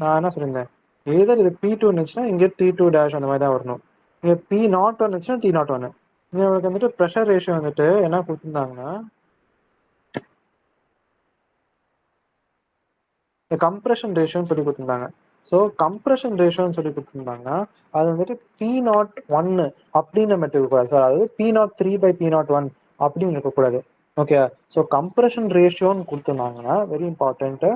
நான் என்ன சொல்லியிருந்தேன், எதர் இது P2 இருந்துச்சுன்னா இங்கே T2 டேஷ் அந்த மாதிரி தான் வரணும். இங்கே P0 இருந்துச்சுன்னா T01. இங்கே உங்களுக்கு வந்துட்டு ப்ரெஷர் ரேஷியோ வந்துட்டு என்ன கொடுத்துருந்தாங்கன்னா இந்த கம்ப்ரெஷன் ரேஷியோன்னு சொல்லி கொடுத்துருந்தாங்க. ஸோ கம்ப்ரெஷன் ரேஷியோன்னு சொல்லி கொடுத்துருந்தாங்கன்னா அது வந்துட்டு P01 அப்படின்னு நம்ம எடுத்துக்கக்கூடாது சார். அதாவது P03/P01 அப்படின்னு இருக்கக்கூடாது. ஓகே, ஸோ கம்ப்ரெஷன் ரேஷியோன்னு கொடுத்துருந்தாங்கன்னா வெரி இம்பார்ட்டன்ட்டு.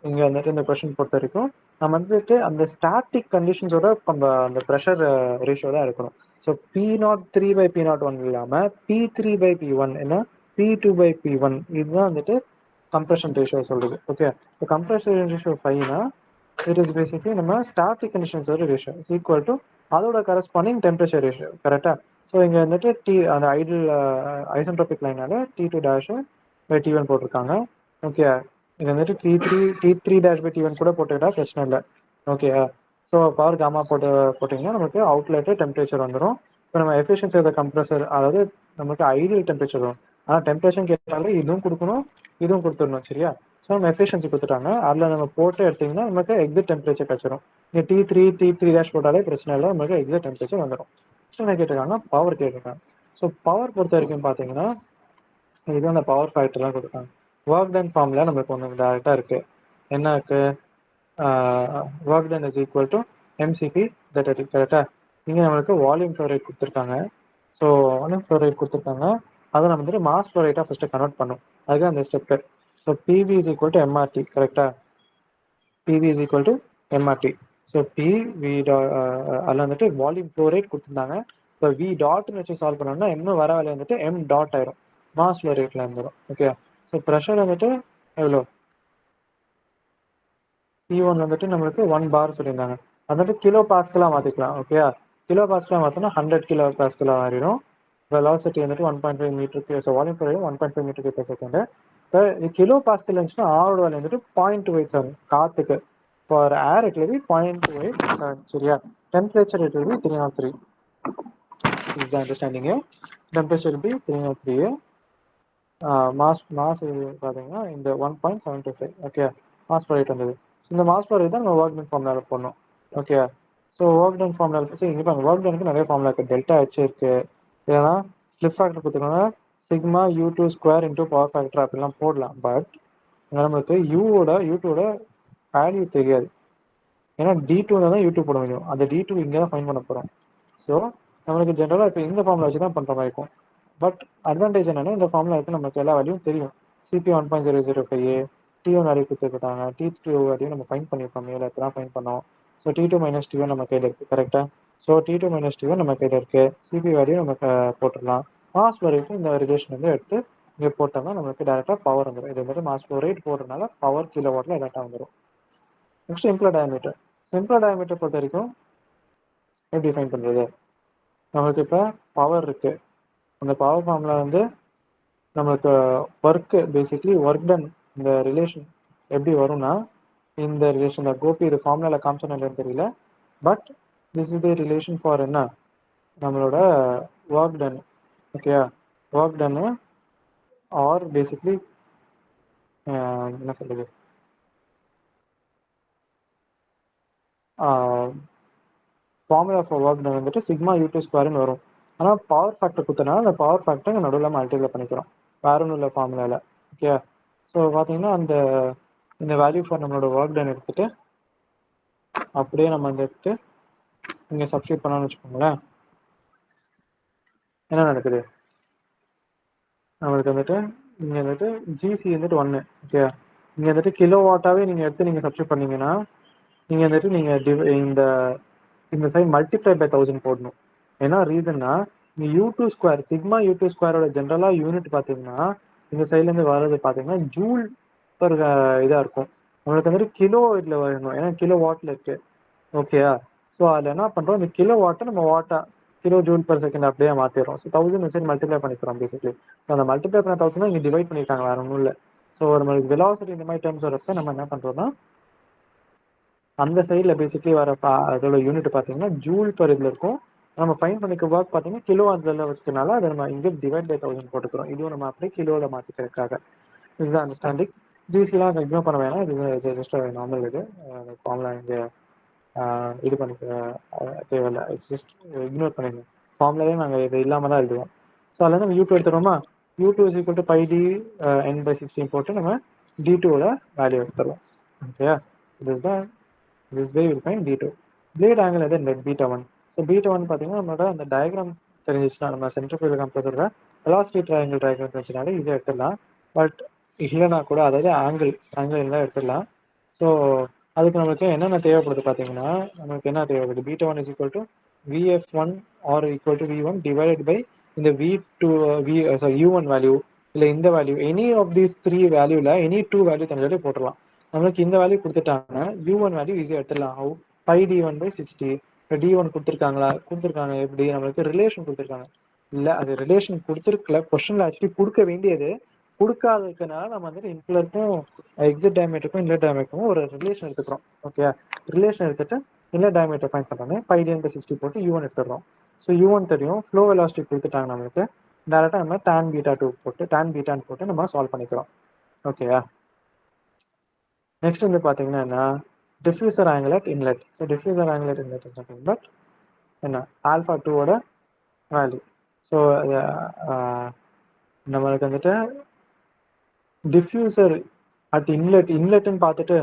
இங்கே வந்துட்டு இந்த கொஷின் பொறுத்த வரைக்கும் நம்ம வந்துட்டு அந்த ஸ்டாட்டிக் கண்டிஷன்ஸோட நம்ம அந்த ப்ரெஷர் ரேஷியோ தான் எடுக்கணும். ஸோ P03/P01 இல்லாமல் P3/P1 ஏன்னா P2/P1 இதுதான் வந்துட்டு கம்ப்ரெஷன் ரேஷியோ சொல்லுது. ஓகே, ஸோ கம்ப்ரெஷன் ரேஷியோ 5னா இட் இஸ் பேசிக்லி நம்ம ஸ்டாட்டிக் கண்டிஷன்ஸோட ரேஷியோ இஸ் ஈக்குவல் டு அதோட கரஸ்பாண்டிங் டெம்பரேச்சர் ரேஷியோ. கரெக்டாக? ஸோ இங்கே வந்துட்டு அந்த ஐடியல் ஐசென்ட்ரோபிக் லைனால T2 டேஷ் பை T1 போட்டிருக்காங்க. ஓகே, இது வந்துட்டு T3 டேஷ் பை T1 கூட போட்டுக்கிட்டா பிரச்சனை இல்லை. ஓகே, ஸோ பவர் காமா போட்டிங்கன்னா நமக்கு அவுட்லெட்டு டெம்பரேச்சர் வந்துடும். இப்போ நம்ம எஃபிஷியன்சி ஆஃப் த கம்ப்ரஸர் அதாவது நமக்கு ஐடியல் டெம்பரேச்சர் வரும். ஆனால் டெம்பரேச்சர் கேட்டாலே இதுவும் கொடுக்கணும் இதுவும் கொடுத்துடணும். சரியா? ஸோ நம்ம எஃபிஷியன்சி கொடுத்துட்டாங்க. அதில் நம்ம போட்டு எடுத்திங்கன்னா நமக்கு எக்ஸிட் டெம்பரேச்சர் கிடச்சிடும். இங்கே T3 டேஷ் போட்டாலே பிரச்சனை இல்லை, நமக்கு எக்ஸிட் டெம்பரேச்சர் வந்துடும். ஃபஸ்ட்டு என்ன கேட்டிருக்காங்க, பவர் கேட்டிருக்காங்க. ஸோ பவர் பொறுத்த வரைக்கும் பார்த்தீங்கன்னா இதுதான் அந்த பவர் ஃபேக்டர்லாம் கொடுத்துருக்காங்க. ஒர்க் டன் ஃபார்முலா நம்மளுக்கு ஒன்று டேரெக்டாக இருக்குது. என்ன இருக்குது, work done is equal to MCP that it. கரெக்டாக? இங்கே நம்மளுக்கு வால்யூம் ஃப்ளோ ரேட் கொடுத்துருக்காங்க. ஸோ வால்யூம் ஃப்ளோ ரேட் கொடுத்துருக்காங்க, அதை நம்ம வந்துட்டு மாஸ் ஃப்ளோ ரேட்டாக ஃபஸ்ட்டு கன்வெர்ட் பண்ணும். அதுக்கு அந்த step. So PV is equal to MRT. கரெக்டாக? PV is equal to MRT. So PV அதில் வந்துட்டு வால்யூம் ஃப்ளோ ரேட் கொடுத்துருந்தாங்க. இப்போ V டாட்னு வச்சு சால்வ் பண்ணோம்னா M வர வேலை வந்துட்டு M டாட் ஆயிரும், மாஸ் ஃப்ளோ ரேட்டில் இருந்துடும். ஓகே, ஸோ ப்ரெஷர் வந்துட்டு எவ்வளோ, P1 வந்துட்டு நம்மளுக்கு 1 பார் சொல்லியிருந்தாங்க. அது வந்துட்டு கிலோ பாஸ்கலாக மாற்றிக்கலாம். ஓகே, கிலோ பாஸ்கலாக மாற்றினா 100 கிலோ பாஸ்கலாக மாறிடும். வெலாசிட்டி வந்துட்டு 1.5 மீட்டருக்கு, ஸோ வால்யூம் ஃப்ளோ 1.5 மீட்டருக்கு per செகண்ட். இப்போ கிலோ பாஸ்கல் இருந்துச்சுன்னா ஆரோட வேல்யூ வந்துட்டு 0.27 காற்றுக்கு. For air it will be 0.27. சரியா? Temperature it will be 303. Is the understanding. Temperature be 303. Mass பார்த்தீங்கன்னா இந்த 1.725. ஓகே, மாஸ் ஃப்ளோ ரேட் வந்தது. இந்த மாஸ் ஃப்ளோ ரேட் தான் நம்ம ஒர்க் டன் ஃபார்முலால போடணும். Okay, so work done formula சரி இங்கே பாருங்க, ஒர்க் டனுக்கு நிறைய ஃபார்முலா இருக்குது. டெல்டா H இருக்குது, இல்லைனா ஸ்லிப் ஃபேக்டர் கொடுத்துருக்காங்க sigma U2 square into power factor அப்படிலாம் போடலாம். பட் நம்மளுக்கு U2ஓட வேல்யூ தெரியாது. ஏன்னா D2 தான் U2 போட முடியும். அந்த D2 இங்கே தான் ஃபைன் பண்ண போகிறோம். ஸோ நம்மளுக்கு ஜென்ரலாக இப்போ இந்த ஃபார்முலா வச்சு தான் பண்ணுற மாதிரி இருக்கும். பட் அட்வான்டேஜ் என்னன்னா இந்த ஃபார்முலா இருக்கு, நமக்கு எல்லா வேல்யூவும் தெரியும். CP 1.005, T1 வேல்யூ கொடுத்துருக்காங்க, T2 வேல்யூ நம்ம ஃபைன் பண்ணியிருக்கோம், மேலே இப்போ தான் ஃபைன் பண்ணோம். ஸோ T2 மைனஸ் T1 நம்ம கையில் இருக்குது. கரெக்டாக? ஸோ T2 மைனஸ் T1 நம்ம கையில் இருக்குது. CP வேல்யூ நம்ம போட்டுடலாம். மாஸ் ஃப்ளோ ரேட்டு இந்த ரிலேஷன் வந்து எடுத்து இங்கே போட்டோம்னா நம்மளுக்கு டேரெக்டாக பவர் வந்துடும். இது வந்துட்டு மாஸ் ஃப்ளோ ரேட் போடுறதுனால பவர் கிலோ வாட்டில் டேரெக்டாக வந்துடும். Next simpler diameter. Simpler diameter பொறுத்த வரைக்கும் எப்படி ஃபைன் பண்ணுறது, நம்மளுக்கு இப்போ பவர் இருக்குது. அந்த பவர் ஃபார்முலா வந்து நம்மளுக்கு ஒர்க்கு பேசிக்லி ஒர்க் டன் இந்த ரிலேஷன் எப்படி வரும்னா இந்த ரிலேஷன் தான். கோபி இது ஃபார்முலாவில் காமிச்சோன்னு இல்லைன்னு தெரியல, but this is the relation for என்ன, நம்மளோட work done. Okay, work ton are basically என்ன சொல்கிறது, ஃபார்முலா ஃபார் ஒர்க் டன் வந்துட்டு சிக்மா U2 ஸ்கொயர்னு வரும். ஆனால் பவர் ஃபேக்டர் கொடுத்தனால அந்த பவர் ஃபேக்டர் நடுவில் மல்டிப்ளை பண்ணிக்கிறோம், வேற ஒன்றும் இல்லை ஃபார்முலாவில். ஓகே, ஸோ பார்த்தீங்கன்னா இந்த வேல்யூ ஃபார் நம்மளோட ஒர்க் டன் எடுத்துகிட்டு அப்படியே நம்ம அந்த எடுத்து இங்கே சப்ஸ்டியூட் பண்ணோம்னு வச்சுக்கோங்களேன். என்ன நடக்குது, நம்மளுக்கு வந்துட்டு இங்கே வந்துட்டு GC வந்துட்டு 1. ஓகே, இங்கே வந்துட்டு கிலோ வாட்டாகவே நீங்கள் எடுத்து நீங்கள் சப்ஸ்டியூட் பண்ணீங்கன்னா நீங்கள் வந்துட்டு நீங்கள் இந்த சைட் மல்டிப்ளை பை 1000 போடணும். ஏன்னா ரீசன்னா நீங்கள் U2 ஸ்கொயர் சிக்மா U2 ஸ்கொயரோட ஜென்ரலாக யூனிட் பார்த்தீங்கன்னா இந்த சைட்லேருந்து வர்றது பார்த்தீங்கன்னா ஜூல் பர் இதாக இருக்கும். நம்மளுக்கு வந்துட்டு கிலோ இதில் வரணும், ஏன்னா கிலோ வாட்டில் இருக்கு. ஓகேயா? ஸோ அதில் என்ன பண்ணுறோம், இந்த கிலோ வாட்டை நம்ம கிலோ ஜூல் பர் செகண்ட் அப்படியே மாற்றிடுறோம். ஸோ 1000 வச்சு மல்டிப்ளை பண்ணிக்கிறோம் பேசிக்லி. ஸோ அந்த மல்டிப்ளை பண்ண 1000 இங்கே டிவைட் பண்ணியிருக்காங்க, வேற ஒன்றும் இல்லை. ஸோ நம்மளுக்கு வெலாசிட்டி இந்த மாதிரி டேர்ம்ஸ் வரப்ப நம்ம என்ன பண்ணுறோம்னா அந்த சைடில் பேசிக்லி வர அதோட யூனிட் பார்த்தீங்கன்னா ஜூல் பர் இதில் இருக்கும். நம்ம ஃபைன் பண்ணிக்க ஒர்க் பார்த்தீங்கன்னா கிலோ அதில் வச்சுக்கனால அதை நம்ம இங்கே டிவைட் பை 1000 போட்டுக்கிறோம். இதுவும் நம்ம அப்படியே கிலோவில் மாற்றிக்கிறதுக்காக. இதுதான் அண்டர்ஸ்டாண்டிங். ஜிசிலாம் இக்னோர் பண்ண வேணாம், இது ஜஸ்ட் நார்மல். இது ஃபார்முலா இங்கே இது பண்ணிக்க தேவையில்லை, இட்ஸ் ஜஸ்ட் இக்னோர் பண்ணிடுங்க. ஃபார்முலாவே நாங்கள் இது இல்லாமல் தான் எழுதுவோம். ஸோ அதில் நம்ம U2 எடுத்துகிறோமா, U2 is equal to pi D n/16 போட்டு நம்ம D2ஓட வேல்யூ எடுத்துருவோம். ஓகேயா? திஸ் தான் this way we'll find D2. blade angle எது net beta1. ஸோ beta1 பார்த்தீங்கன்னா நம்மளோட அந்த டயக்ராம் தெரிஞ்சிச்சுன்னா, நம்ம சென்ட்ரிஃபியூகல் கம்ப்ரஸரோட வெலாசிட்டி ட்ரையாங்கிள் டயக்ராம் தெரிஞ்சுனாலே ஈஸியாக எடுத்துடலாம். பட் இல்லைனா கூட அதாவது ஆங்கிள் இருந்தால் எடுத்துடலாம். ஸோ அதுக்கு நம்மளுக்கு என்னென்ன தேவைப்படுது பார்த்தீங்கன்னா, நமக்கு என்ன தேவைப்படுது, beta1 is equal to VF1 or equal to V1 divided by இந்த U1 வேல்யூ இல்லை இந்த வேல்யூ, எனி ஆஃப் தீஸ் 3 வேல்யூவில் எனி 2 வேல்யூ தெரிஞ்சாலே போட்டுடலாம். நம்மளுக்கு இந்த வேல்யூ கொடுத்துட்டாங்கன்னா U1 வேல்யூ ஈஸியாக எடுத்துடலாம். How pi D1/60. இப்போ D1 கொடுத்துருக்காங்க எப்படி, நம்மளுக்கு ரிலேஷன் கொடுத்துருக்காங்க. இல்லை அது ரிலேஷன் கொடுத்துருக்கல, கொஸ்டினில் ஆக்சுவலி கொடுக்க வேண்டியது, கொடுக்காததுனால நம்ம வந்துட்டு இன்ஃப்ளருக்கும் எக்ஸிட் டயமீட்டருக்கும் இன்லெட் டயமீட்டருக்கும் ஒரு ரிலேஷன் எடுத்துக்கிறோம். ஓகே, ரிலேஷன் எடுத்துட்டு இன்லெட் டயமீட்டர் ஃபைண்ட் பண்ணுறாங்க, பை D1/60 போட்டு U1 எடுத்துடுறோம். ஸோ U1 தெரியும், ஃப்ளோ வெலாசிட்டி கொடுத்துட்டாங்க நம்மளுக்கு. டேரெக்டாக நம்ம tan β2 போட்டு tan போட்டு நம்ம சால்வ் பண்ணிக்கிறோம். ஓகேயா? நெக்ஸ்ட் வந்து பார்த்தீங்கன்னா என்ன, diffuser angle at inlet. So diffuser angle at inlet is nothing but என்ன, α2ஓட வேல்யூ. ஸோ நம்மளுக்கு வந்துட்டு டிஃப்யூசர் அட் இன்லெட்னு பார்த்துட்டு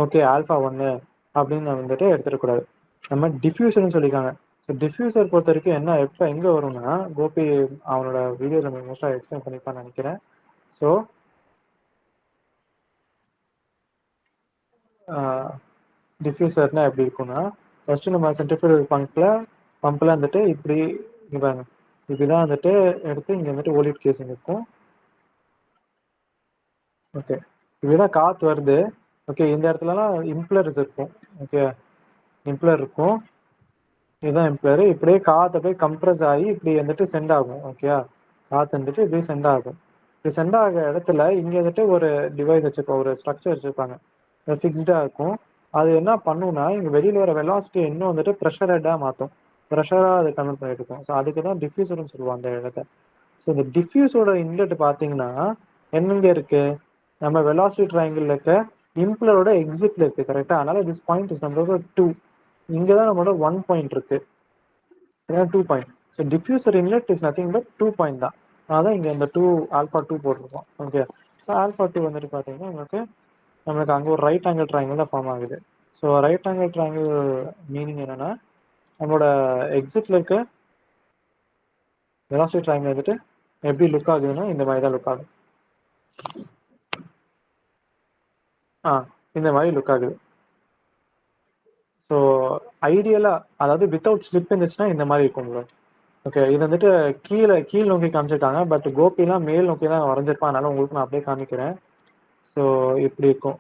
ஓகே α1 அப்படின்னு வந்துட்டு எடுத்துடக்கூடாது. நம்ம டிஃப்யூசர்னு சொல்லியிருக்காங்க. ஸோ டிஃப்யூசர் பொறுத்த வரைக்கும் என்ன, எப்போ எங்கே வரும்னா, கோபி அவனோட வீடியோ நம்ம மோஸ்ட்டாக எக்ஸ்பிளைன் பண்ணிப்பான்னு நினைக்கிறேன். ஸோ டிஃப்யூசர்னா எப்படி இருக்கும்னா, ஃபர்ஸ்ட் நம்ம சென்ட்ரிஃபியூகல் பம்பில் வந்துட்டு இப்படி பாருங்க, இப்படிதான் வந்துட்டு எடுத்து இங்கே வந்துட்டு ஓலிட் கேசிங் இருக்கும். ஓகே, இப்படிதான் காற்று வருது. ஓகே, இந்த இடத்துலலாம் இம்ப்ளர்ஸ் இருக்கும். ஓகே, இம்ப்ளர் இருக்கும், இதுதான் இம்ப்ளர். இப்படியே காற்று போய் கம்ப்ரஸ் ஆகி இப்படி வந்துட்டு சென்ட் ஆகும். ஓகேயா, காற்று வந்துட்டு இப்படி சென்ட் ஆகும். இப்படி சென்ட் ஆகிற இடத்துல இங்கே வந்துட்டு ஒரு டிவைஸ் வச்சுருப்போம், ஒரு ஸ்ட்ரக்சர் வச்சுருப்பாங்க, ஃபிக்ஸ்டாக இருக்கும். அது என்ன பண்ணுன்னா, இங்கே வெளியில் வர வெலாசிட்டி இன்னும் வந்துட்டு ப்ரெஷர் ஹெட்டாக மாற்றும், ப்ரெஷராக அதை கன்வெர்ட் பண்ணிட்டு இருக்கும். ஸோ அதுக்கு தான் டிஃப்யூசர்னு சொல்லுவோம் அந்த இடத்த. ஸோ இந்த டிஃப்யூஸோட இன்லெட் பார்த்தீங்கன்னா என்னங்க இருக்கு, நம்ம வெலாசிட்டி ட்ரையாங்கிள் இருக்க இம்ப்ளரோட எக்ஸிட்ல இருக்கு. கரெக்டாக? அதனால திஸ் பாயிண்ட் இஸ் நம்மளோட 2. இங்கே தான் நம்மளோட 1 பாயிண்ட் இருக்கு, 2 point. So diffuser inlet is nothing but 2 point தான். அதான் இங்கே இந்த α2 போட்டிருக்கோம். ஓகே, ஸோ α2 வந்துட்டு பார்த்தீங்கன்னா நம்மளுக்கு அங்கே ஒரு ரைட் ஆங்கிள் ட்ரையாங்கிள் தான் ஃபார்ம் ஆகுது. So right angle triangle meaning என்னன்னா, நம்மளோட எக்ஸிட்ல இருக்க வெலாசிட்டி ட்ரையாங்கிள் வந்துட்டு எப்படி லுக் ஆகுதுன்னா இந்த மாதிரி தான் லுக் ஆகும். இந்த மாதிரி லுக் ஆகுது. ஸோ ஐடியலாக, அதாவது வித்தவுட் ஸ்லிப் இருந்துச்சுன்னா இந்த மாதிரி இருக்கும் உங்களுக்கு. ஓகே, இது வந்துட்டு கீழ் நோக்கி காமிச்சிருக்காங்க, பட் கோபிலாம் மேல் நோக்கி தான் வரைஞ்சிருப்பான். அதனால உங்களுக்கு நான் அப்படியே காமிக்கிறேன். ஸோ இப்படி இருக்கும்.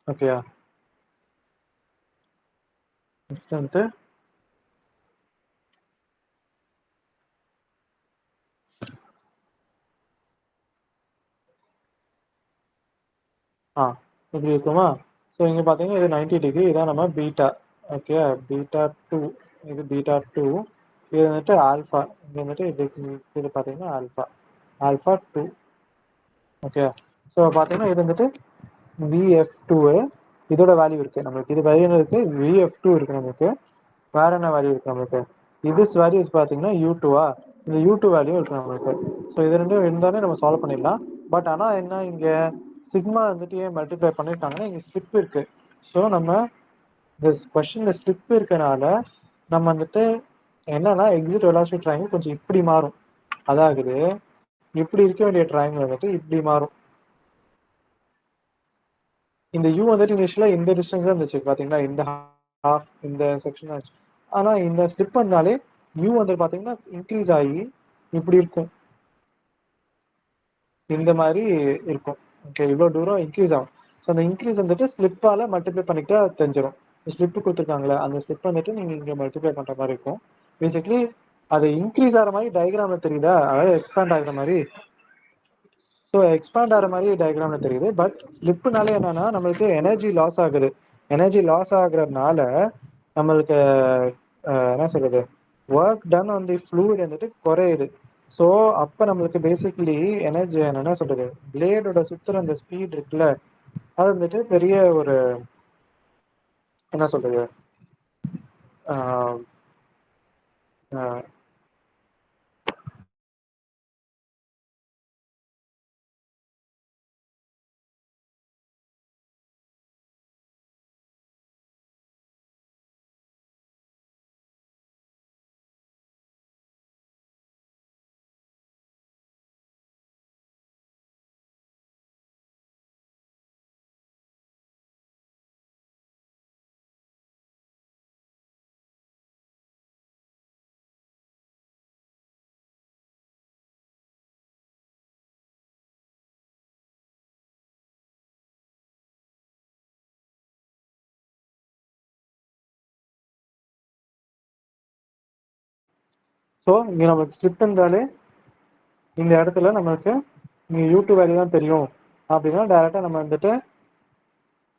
ஓகேயா? நெக்ஸ்ட் வந்துட்டு இப்படி இருக்குமா? ஸோ இங்கே பார்த்தீங்கன்னா இது 90 டிகிரி, இதான் நம்ம பீட்டா. ஓகே, β2, இது β2, இது வந்துட்டு ஆல்ஃபா. இங்கே வந்துட்டு இது பார்த்தீங்கன்னா α2. ஓகே, ஸோ பார்த்தீங்கன்னா இது வந்துட்டு VF2, இதோட வேல்யூ இருக்கு நம்மளுக்கு, இது வேல்யூ இருக்கு, VF2 இருக்கு நமக்கு. வேற என்ன வேல்யூ இருக்கு நம்மளுக்கு, இது வேல்யூஸ் பார்த்தீங்கன்னா U2. இந்த U2 வேல்யூ இருக்கு நம்மளுக்கு. ஸோ இது ரெண்டும் இருந்தாலே நம்ம சால்வ் பண்ணிடலாம். பட் ஆனால் என்ன, இங்கே சிக்மா வந்துட்டு ஏன் மல்டிப்ளை பண்ணிட்டாங்கன்னா இங்கே ஸ்லிப் இருக்கு. ஸோ நம்ம இந்த கொஸ்டின்ல ஸ்லிப் இருக்கனால நம்ம வந்துட்டு என்னன்னா எக்ஸிட் வெலாசிட்டி ட்ரையாங்கிள் கொஞ்சம் இப்படி மாறும். அதாவது இப்படி இருக்க வேண்டிய ட்ரையாங்கிள் வந்துட்டு இப்படி மாறும். இந்த U வந்துட்டு இனிஷியலாக இந்த டிஸ்டன்ஸ் தான் இருந்துச்சு பார்த்தீங்கன்னா, இந்த ஹாஃப் இந்த செக்ஷன் ஆச்சு. ஆனால் இந்த ஸ்லிப் வந்தாலே U வந்து பார்த்தீங்கன்னா இன்க்ரீஸ் ஆகி இப்படி இருக்கும். இந்த மாதிரி இருக்கும். ஓகே, இவ்வளோ தூரம் இன்க்ரீஸ் ஆகும். ஸோ அந்த இன்க்ரீஸ் வந்துட்டு ஸ்லிப்பால் மல்டிப்ளை பண்ணிக்கிட்டா தெரிஞ்சிடும். ஸ்லிப்பு கொடுத்துருக்காங்களே அந்த ஸ்லிப் வந்துட்டு நீங்கள் இங்கே மல்டிப்ளை பண்ணுற மாதிரி இருக்கும். பேசிக்லி அது இன்க்ரீஸ் ஆகிற மாதிரி டயக்ராமில் தெரியுதா, அதாவது எக்ஸ்பேண்ட் ஆகிற மாதிரி. ஸோ எக்ஸ்பேண்ட் ஆகிற மாதிரி டயக்ராமில் தெரியுது. பட் ஸ்லிப்புனால என்னன்னா நம்மளுக்கு எனர்ஜி லாஸ் ஆகுது. எனர்ஜி லாஸ் ஆகுறதுனால நம்மளுக்கு என்ன சொல்றது, work done on the fluid வந்துட்டு குறையுது. ஸோ அப்போ நம்மளுக்கு பேசிக்லி எனர்ஜி என்ன சொல்றது, பிளேடோட சுத்துற அந்த ஸ்பீட் இருக்குல்ல, அது வந்துட்டு பெரிய ஒரு என்ன சொல்றது ஸோ இங்கே நமக்கு ஸ்லிப் இருந்தாலே இந்த இடத்துல நம்மளுக்கு இங்கே யூடியூப் வேல்யூ தான் தெரியும் அப்படின்னா டேரெக்டாக நம்ம வந்துட்டு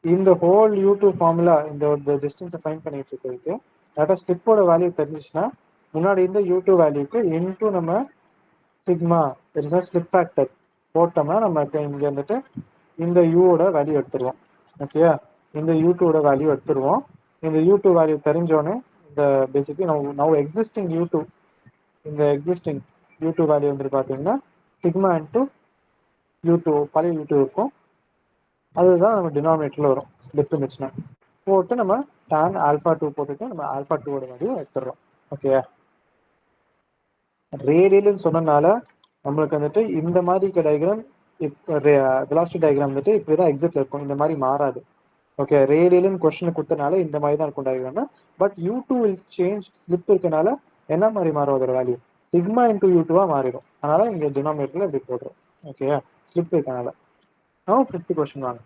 இந்த ஹோல் யூடியூப் ஃபார்முலா இந்த டிஸ்டன்ஸை ஃபைண்ட் பண்ணிட்டு இருக்கிறதுக்கு டேரெக்டாக ஸ்லிப்போட வேல்யூ தெரிஞ்சிச்சுன்னா முன்னாடி இந்த யூடியூப் வேல்யூக்கு இன்டூ நம்ம சிக்மா பெருசாக ஸ்லிப் ஃபேக்டர் போட்டோம்னா நம்ம இங்கே வந்துட்டு இந்த யூவோட வேல்யூ எடுத்துருவோம். ஓகேயா, இந்த யூடியூவோட வேல்யூ எடுத்துருவோம். இந்த யூடியூப் வேல்யூ தெரிஞ்சோன்னே இந்த பேசிக்லி நவ் எக்ஸிஸ்டிங் யூடியூப், இந்த எக்ஸிஸ்டிங் யூடியூப் வேல்யூ வந்துட்டு பார்த்தீங்கன்னா சிக்மா இன்டூ யூடியூப் பழைய யூடியூப் இருக்கும், அதுதான் நம்ம டினாமினேட்டரில் வரும். ஸ்லிப் இருந்துச்சுன்னா போட்டு நம்ம tan α2 போட்டுட்டு நம்ம α2ஓட வேல்யூ எடுத்துடுறோம். ஓகேயா, ரேடியல்னு சொன்னனால நம்மளுக்கு வந்துட்டு இந்த மாதிரி டயக்ராம் இப்போ வெலாசிட்டி டயக்ராம் வந்துட்டு இப்படி தான் எக்ஸிட்ல இருக்கும், இந்த மாதிரி மாறாது. ஓகே, ரேடியல்னு கொஸ்டின் கொடுத்தனால இந்த மாதிரி தான் இருக்கும் டயக்ராம். பட் யூ2 வில் சேஞ்ச், ஸ்லிப் இருக்கனால என்ன மாதிரி மாறும் அதோட வேல்யூ, சிக்மா இன்டூ யூ2வா மாறிடும். அதனால இங்கே டினாமினேட்டர்ல இப்படி போடுறோம். ஓகேயா, ஸ்லிப் இருக்கனால. ஃபிஃப்த் கொஸ்டின் வாங்க.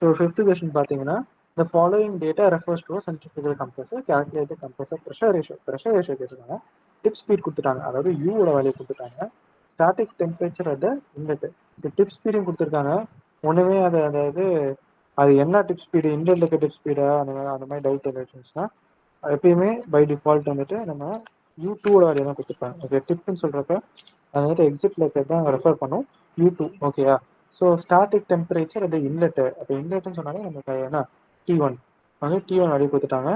ஸோ ஃபிஃப்த் கொஸ்டின் பார்த்தீங்கன்னா the following data refers to a centrifugal compressor, calculate the compressor pressure ratio. Pressure ratio கேட்டிருக்காங்க, டிப் ஸ்பீட் கொடுத்துட்டாங்க, அதாவது யூவோட வேல்யூ கொடுத்துட்டாங்க, ஸ்டாட்டிக் டெம்பரேச்சர் அட் இன்லெட். இப்போ டிப் ஸ்பீடும் கொடுத்துருக்காங்க. ஒன்றுமே அதாவது அது என்ன டிப் ஸ்பீடு, இன்லெட்ல இருக்க டிப் ஸ்பீடா அந்த மாதிரி டவுட் இருந்துச்சுன்னா எப்பயுமே பை டிஃபால்ட் வந்துட்டு நம்ம யூ2ஓட வேல்யூ தான் கொடுத்துருப்பாங்க. ஓகே, டிப்னு சொல்கிறப்ப அது வந்துட்டு எக்ஸிட்ல இருக்கிறது தான் ரெஃபர் பண்ணும், யூ2. ஓகேயா, ஸோ ஸ்டாட்டிக் டெம்பரேச்சர் அது இன்லெட்டு. அப்போ இன்லெட்னு சொன்னாலே நமக்கு என்ன T1, வந்து T1 வேல்யூ கொடுத்துட்டாங்க.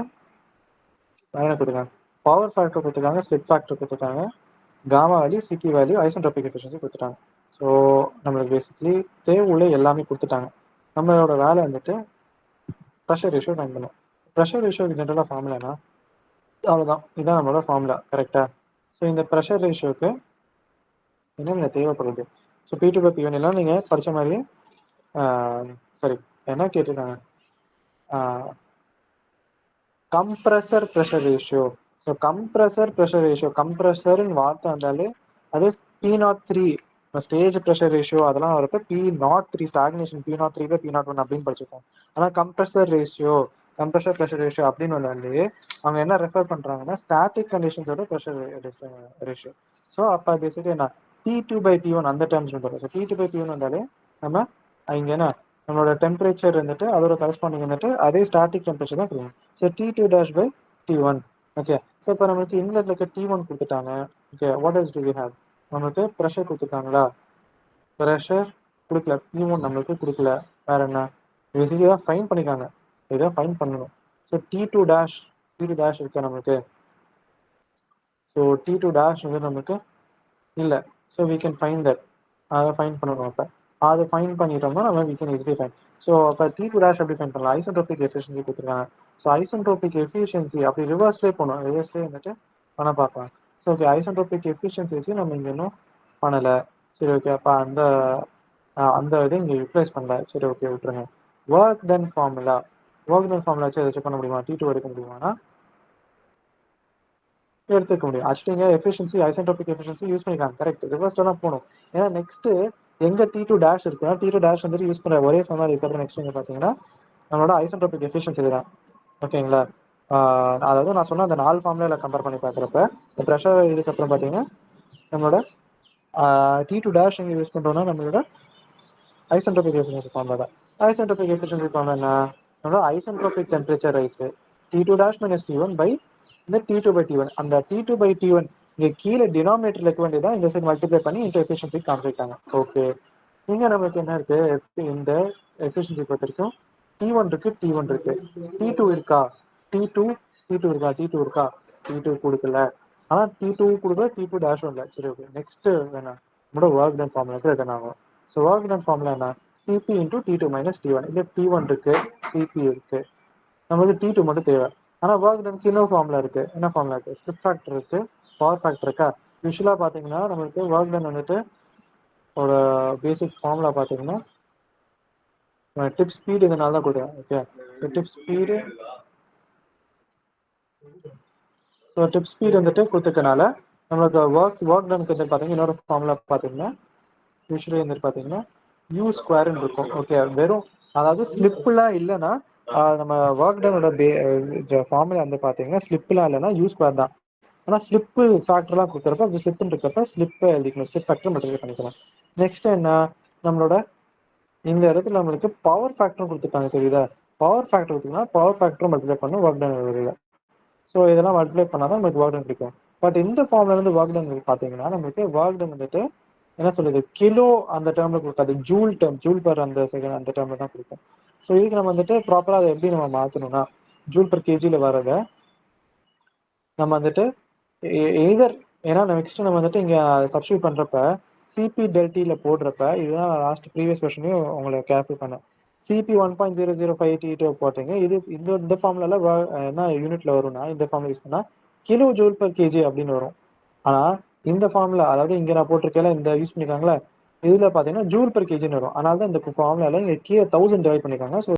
என்ன கொடுத்துருக்காங்க, பவர் ஃபேக்டர் கொடுத்துருக்காங்க, ஸ்லிப் ஃபேக்டர் கொடுத்துருக்காங்க, gamma value, CP value, isentropic efficiency கொடுத்துட்டாங்க. ஸோ நம்மளுக்கு பேசிக்லி தேவையுள்ள எல்லாமே கொடுத்துட்டாங்க. நம்மளோட வேலை வந்துட்டு ப்ரெஷர் ரேஷியோ ஃபைண்ட் பண்ணும். ப்ரெஷர் ரேஷியோ ஜென்ரலாக ஃபார்முலானா அவ்வளோதான், இதுதான் நம்மளோட ஃபார்முலா. கரெக்டாக. ஸோ இந்த ப்ரெஷர் ரேஷியோக்கு என்னென்ன தேவைப்படுது, ஸோ P2/P1 எல்லாம் நீங்கள் படித்த மாதிரியே சரி என்ன கேட்டிருக்காங்க, compressor pressure ratio. So compressor pressure ratio, கம்ப்ரஸர்னு வார்த்தை வந்தாலே அது P03 ஸ்டேஜ் ப்ரெஷர் ரேஷியோ அதெல்லாம் வரப்போ P03 ஸ்டாக்னேஷன், P03/P01 அப்படின்னு படிச்சிருக்கோம். ஆனால் compressor ratio, compressor pressure ratio அப்படின்னு வந்தாலே அவங்க என்ன ரெஃபர் பண்ணுறாங்கன்னா ஸ்டாட்டிக் கண்டிஷன்ஸோட ப்ரெஷர் ரேஷியோ. ஸோ அப்போ பேசிட்டு என்ன P2/P1 அந்த டேர்ம்ஸ் வந்துடும். ஸோ P2/P1 வந்தாலே நம்ம இங்கே என்ன நம்மளோட டெம்பரேச்சர் வந்துட்டு அதோட கரஸ்பாண்டிங் வந்துட்டு அதே ஸ்டாட்டிக் டெம்பரேச்சர் தான் கொடுக்கும். So T2-T1. ஓகே, ஸோ இப்போ நம்மளுக்கு இன்லெட்ல இருக்க T1 கொடுத்துட்டாங்க. Okay, what else do we have, நம்மளுக்கு ப்ரெஷர் கொடுத்துருக்காங்களா, ப்ரெஷர் கொடுக்கல, P1 நம்மளுக்கு கொடுக்கல. வேற என்ன, பேசிக்கலி தான் ஃபைன் பண்ணிக்காங்க, இதான் ஃபைன் பண்ணணும். ஸோ T2' இருக்கு நம்மளுக்கு. ஸோ T2' வந்து நமக்கு இல்லை. So we can find that, அதை ஃபைன் பண்ணணும். அப்போ அதை ஃபைன் பண்ணிட்டோம்னா நம்ம we can easily find. So அப்போ T2' எப்படி ஃபைன் பண்ணலாம், ஐசென்ட்ரோபிக் எஃபிஷியன்சி கொடுத்துருக்காங்க. ஸோ ஐசென்ட்ரோபிக் எஃபிஷியன்சி அப்படி ரிவர்ஸ்லேயே போகணும், ரிவர்ஸ்லேயே வந்துட்டு பண்ண பார்க்கலாம். ஸோ ஓகே, ஐசென்ட்ரோபிக் எஃபிஷியன்சி வச்சு நம்ம இங்கே இன்னும் பண்ணலை. சரி ஓகே, அப்போ அந்த இதை இங்கே யூட்டிலைஸ் பண்ணல. சரி ஓகே, விட்டுருங்க. ஒர்க் டன் ஃபார்முலா வச்சு எதாச்சும் பண்ண முடியுமா, T2 எடுக்க முடியுமானா எடுத்துக்க முடியும். Actually efficiency isentropic efficiency use பண்ணிக்கலாம். கரெக்ட், ரிவர்ஸ்ல தான் போகணும். ஏன்னா நெக்ஸ்ட் எங்க T2 டேஷ் இருக்குன்னா T2 டேஷ் வந்துட்டு யூஸ் பண்ற ஒரே ஃபார்முலா இதுக்கப்புறம் நெக்ஸ்ட் இங்க பார்த்தீங்கன்னா நம்மளோட ஐசென்ட்ரோபிக் எஃபிஷியன்சி தான். ஓகேங்களா? அதாவது நான் சொன்ன அந்த 4 ஃபார்முலால கம்பேர் பண்ணி பார்க்குறப்ப இந்த ப்ரெஷர் இதுக்கப்புறம் பார்த்தீங்கன்னா நம்மளோட T2 டேஷ் எங்கே யூஸ் பண்ணுறோம்னா நம்மளோட ஐசென்ட்ரோபிக் எஃபிஷியன்சி ஃபார்முலா தான். ஐசென்ட்ரோபிக் எஃபிஷியன்சி ஃபார்முலா என்ன? நம்மளோட isentropic temperature rise T2 dash minus T1 by இந்த T2 பை T1. அந்த T2 பை T1 இங்கே கீழே டினாமினேட்டர் இருக்க வேண்டியதான் இந்த சைடு மல்டிப்ளை பண்ணி இன்டர் எஃபிஷியன்சி காமிச்சிருக்காங்க. ஓகே, இங்கே நமக்கு என்ன இருக்கு? இந்த எஃபிஷியன்சி பொறுத்த வரைக்கும் T1 இருக்கு, T1 இருக்கு, T2 இருக்கா? T2 இருக்கா? T2 இருக்கா? T2 கொடுக்கல. ஆனால் T2 கொடுக்கல, T2 டேஷும் இல்லை. சரி, ஓகே. நெக்ஸ்ட் என்ன? நம்மளோட ஒர்க் டன் ஃபார்முலாக்கு ரிட்டர்ன் ஆகும். ஸோ ஒர்க் டன் ஃபார்முலா என்ன? Cp into T2 minus T1. இல்லை T1 இருக்கு, Cp இருக்கு, நமக்கு T2 மட்டும் தேவை. ஆனால் ஒர்க் டனுக்கு இன்னொரு ஃபார்முலா இருக்கு. என்ன ஃபார்முலா இருக்கு? ஸ்லிப் ஃபேக்டர் இருக்கு, பவர் ஃபேக்டர் இருக்கா? யூஸ்வலாக பார்த்தீங்கன்னா நம்மளுக்கு ஒர்க் டன் வந்துட்டு ஒரு பேசிக் ஃபார்முலா பார்த்தீங்கன்னா டிப் ஸ்பீடு இதனால தான் கொடுக்குறேன். Okay, tip speed. So tip speed வந்துட்டு கொடுத்துக்கனால நம்மளுக்கு ஒர்க் டனுக்கு வந்து பார்த்தீங்கன்னா இன்னொரு ஃபார்முலா பார்த்தீங்கன்னா யூஸ்வலி வந்துட்டு பார்த்தீங்கன்னா யூ ஸ்கொயர்னு இருக்கும். ஓகே, வெறும் அதாவது ஸ்லிப்லாம் இல்லைன்னா நம்ம ஒர்க் டனோட ஃபார்முலா வந்து பார்த்தீங்கன்னா ஸ்லிப்லாம் இல்லைன்னா யூ ஸ்கொயர் தான். ஆனால் ஸ்லிப்பு ஃபேக்டர்லாம் கொடுக்குறப்ப அது ஸ்லிப்னு இருக்கப்ப ஸ்லிப்பை எழுதிக்கணும், ஸ்லிப் ஃபேக்டர் மல்டிப்ளை பண்ணிக்கலாம். நெக்ஸ்ட் என்ன? நம்மளோட இந்த இடத்துல நம்மளுக்கு பவர் ஃபேக்டரும் கொடுத்துருக்காங்க. தெரியுதா? பவர் ஃபேக்டர் கொடுத்தீங்கன்னா பவர் ஃபேக்டரும் மல்டிப்ளை பண்ணணும் ஒர்க் டன் வருது. ஸோ இதெல்லாம் மல்டிப்ளை பண்ணால் தான் நமக்கு ஒர்க் டன் கிடைக்கும். பட் இந்த ஃபார்ம்லேருந்து ஒர்க் டன் பார்த்தீங்கன்னா நமக்கு ஒர்க் டன் வந்துட்டு என்ன சொல்றது, கிலோ அந்த டேர்மில் கொடுக்காது, ஜூல் டேர்ம், ஜூல் பர் அந்த செகண்ட் அந்த டேர்மில் தான் கொடுக்கும். ஸோ இதுக்கு நம்ம வந்துட்டு ப்ராப்பராக அதை எப்படி நம்ம மாற்றணும்னா ஜூல் பர் கேஜியில் வரதை நம்ம வந்துட்டு எய்தர், ஏன்னா நெக்ஸ்ட் நம்ம வந்துட்டு இங்கே சப்ஸ்டியூட் பண்ணுறப்ப சிபி டெல்டியில் போடுறப்ப இதுதான் லாஸ்ட் ப்ரீவியஸ் கொஸ்டினையும் உங்களை கேர்ஃபுல் பண்ணேன். சிபி 1.00582 போட்டீங்க. இது இந்த ஃபார்முலால என்ன யூனிட்ல வரும்னா இந்த ஃபார்முலா யூஸ் பண்ணால் கிலோ ஜூல் பர் கேஜி அப்படின்னு வரும். ஆனால் இந்த ஃபார்முலா, அதாவது இங்கே நான் போட்டிருக்கேன் இந்த யூஸ் பண்ணிருக்காங்களா, இதில் பார்த்தீங்கன்னா ஜூல் பர் கேஜின்னு வரும். அதனால தான் இந்த ஃபார்முலால இங்கே கீழே 1000 டிவைட் பண்ணிருக்காங்க. ஸோ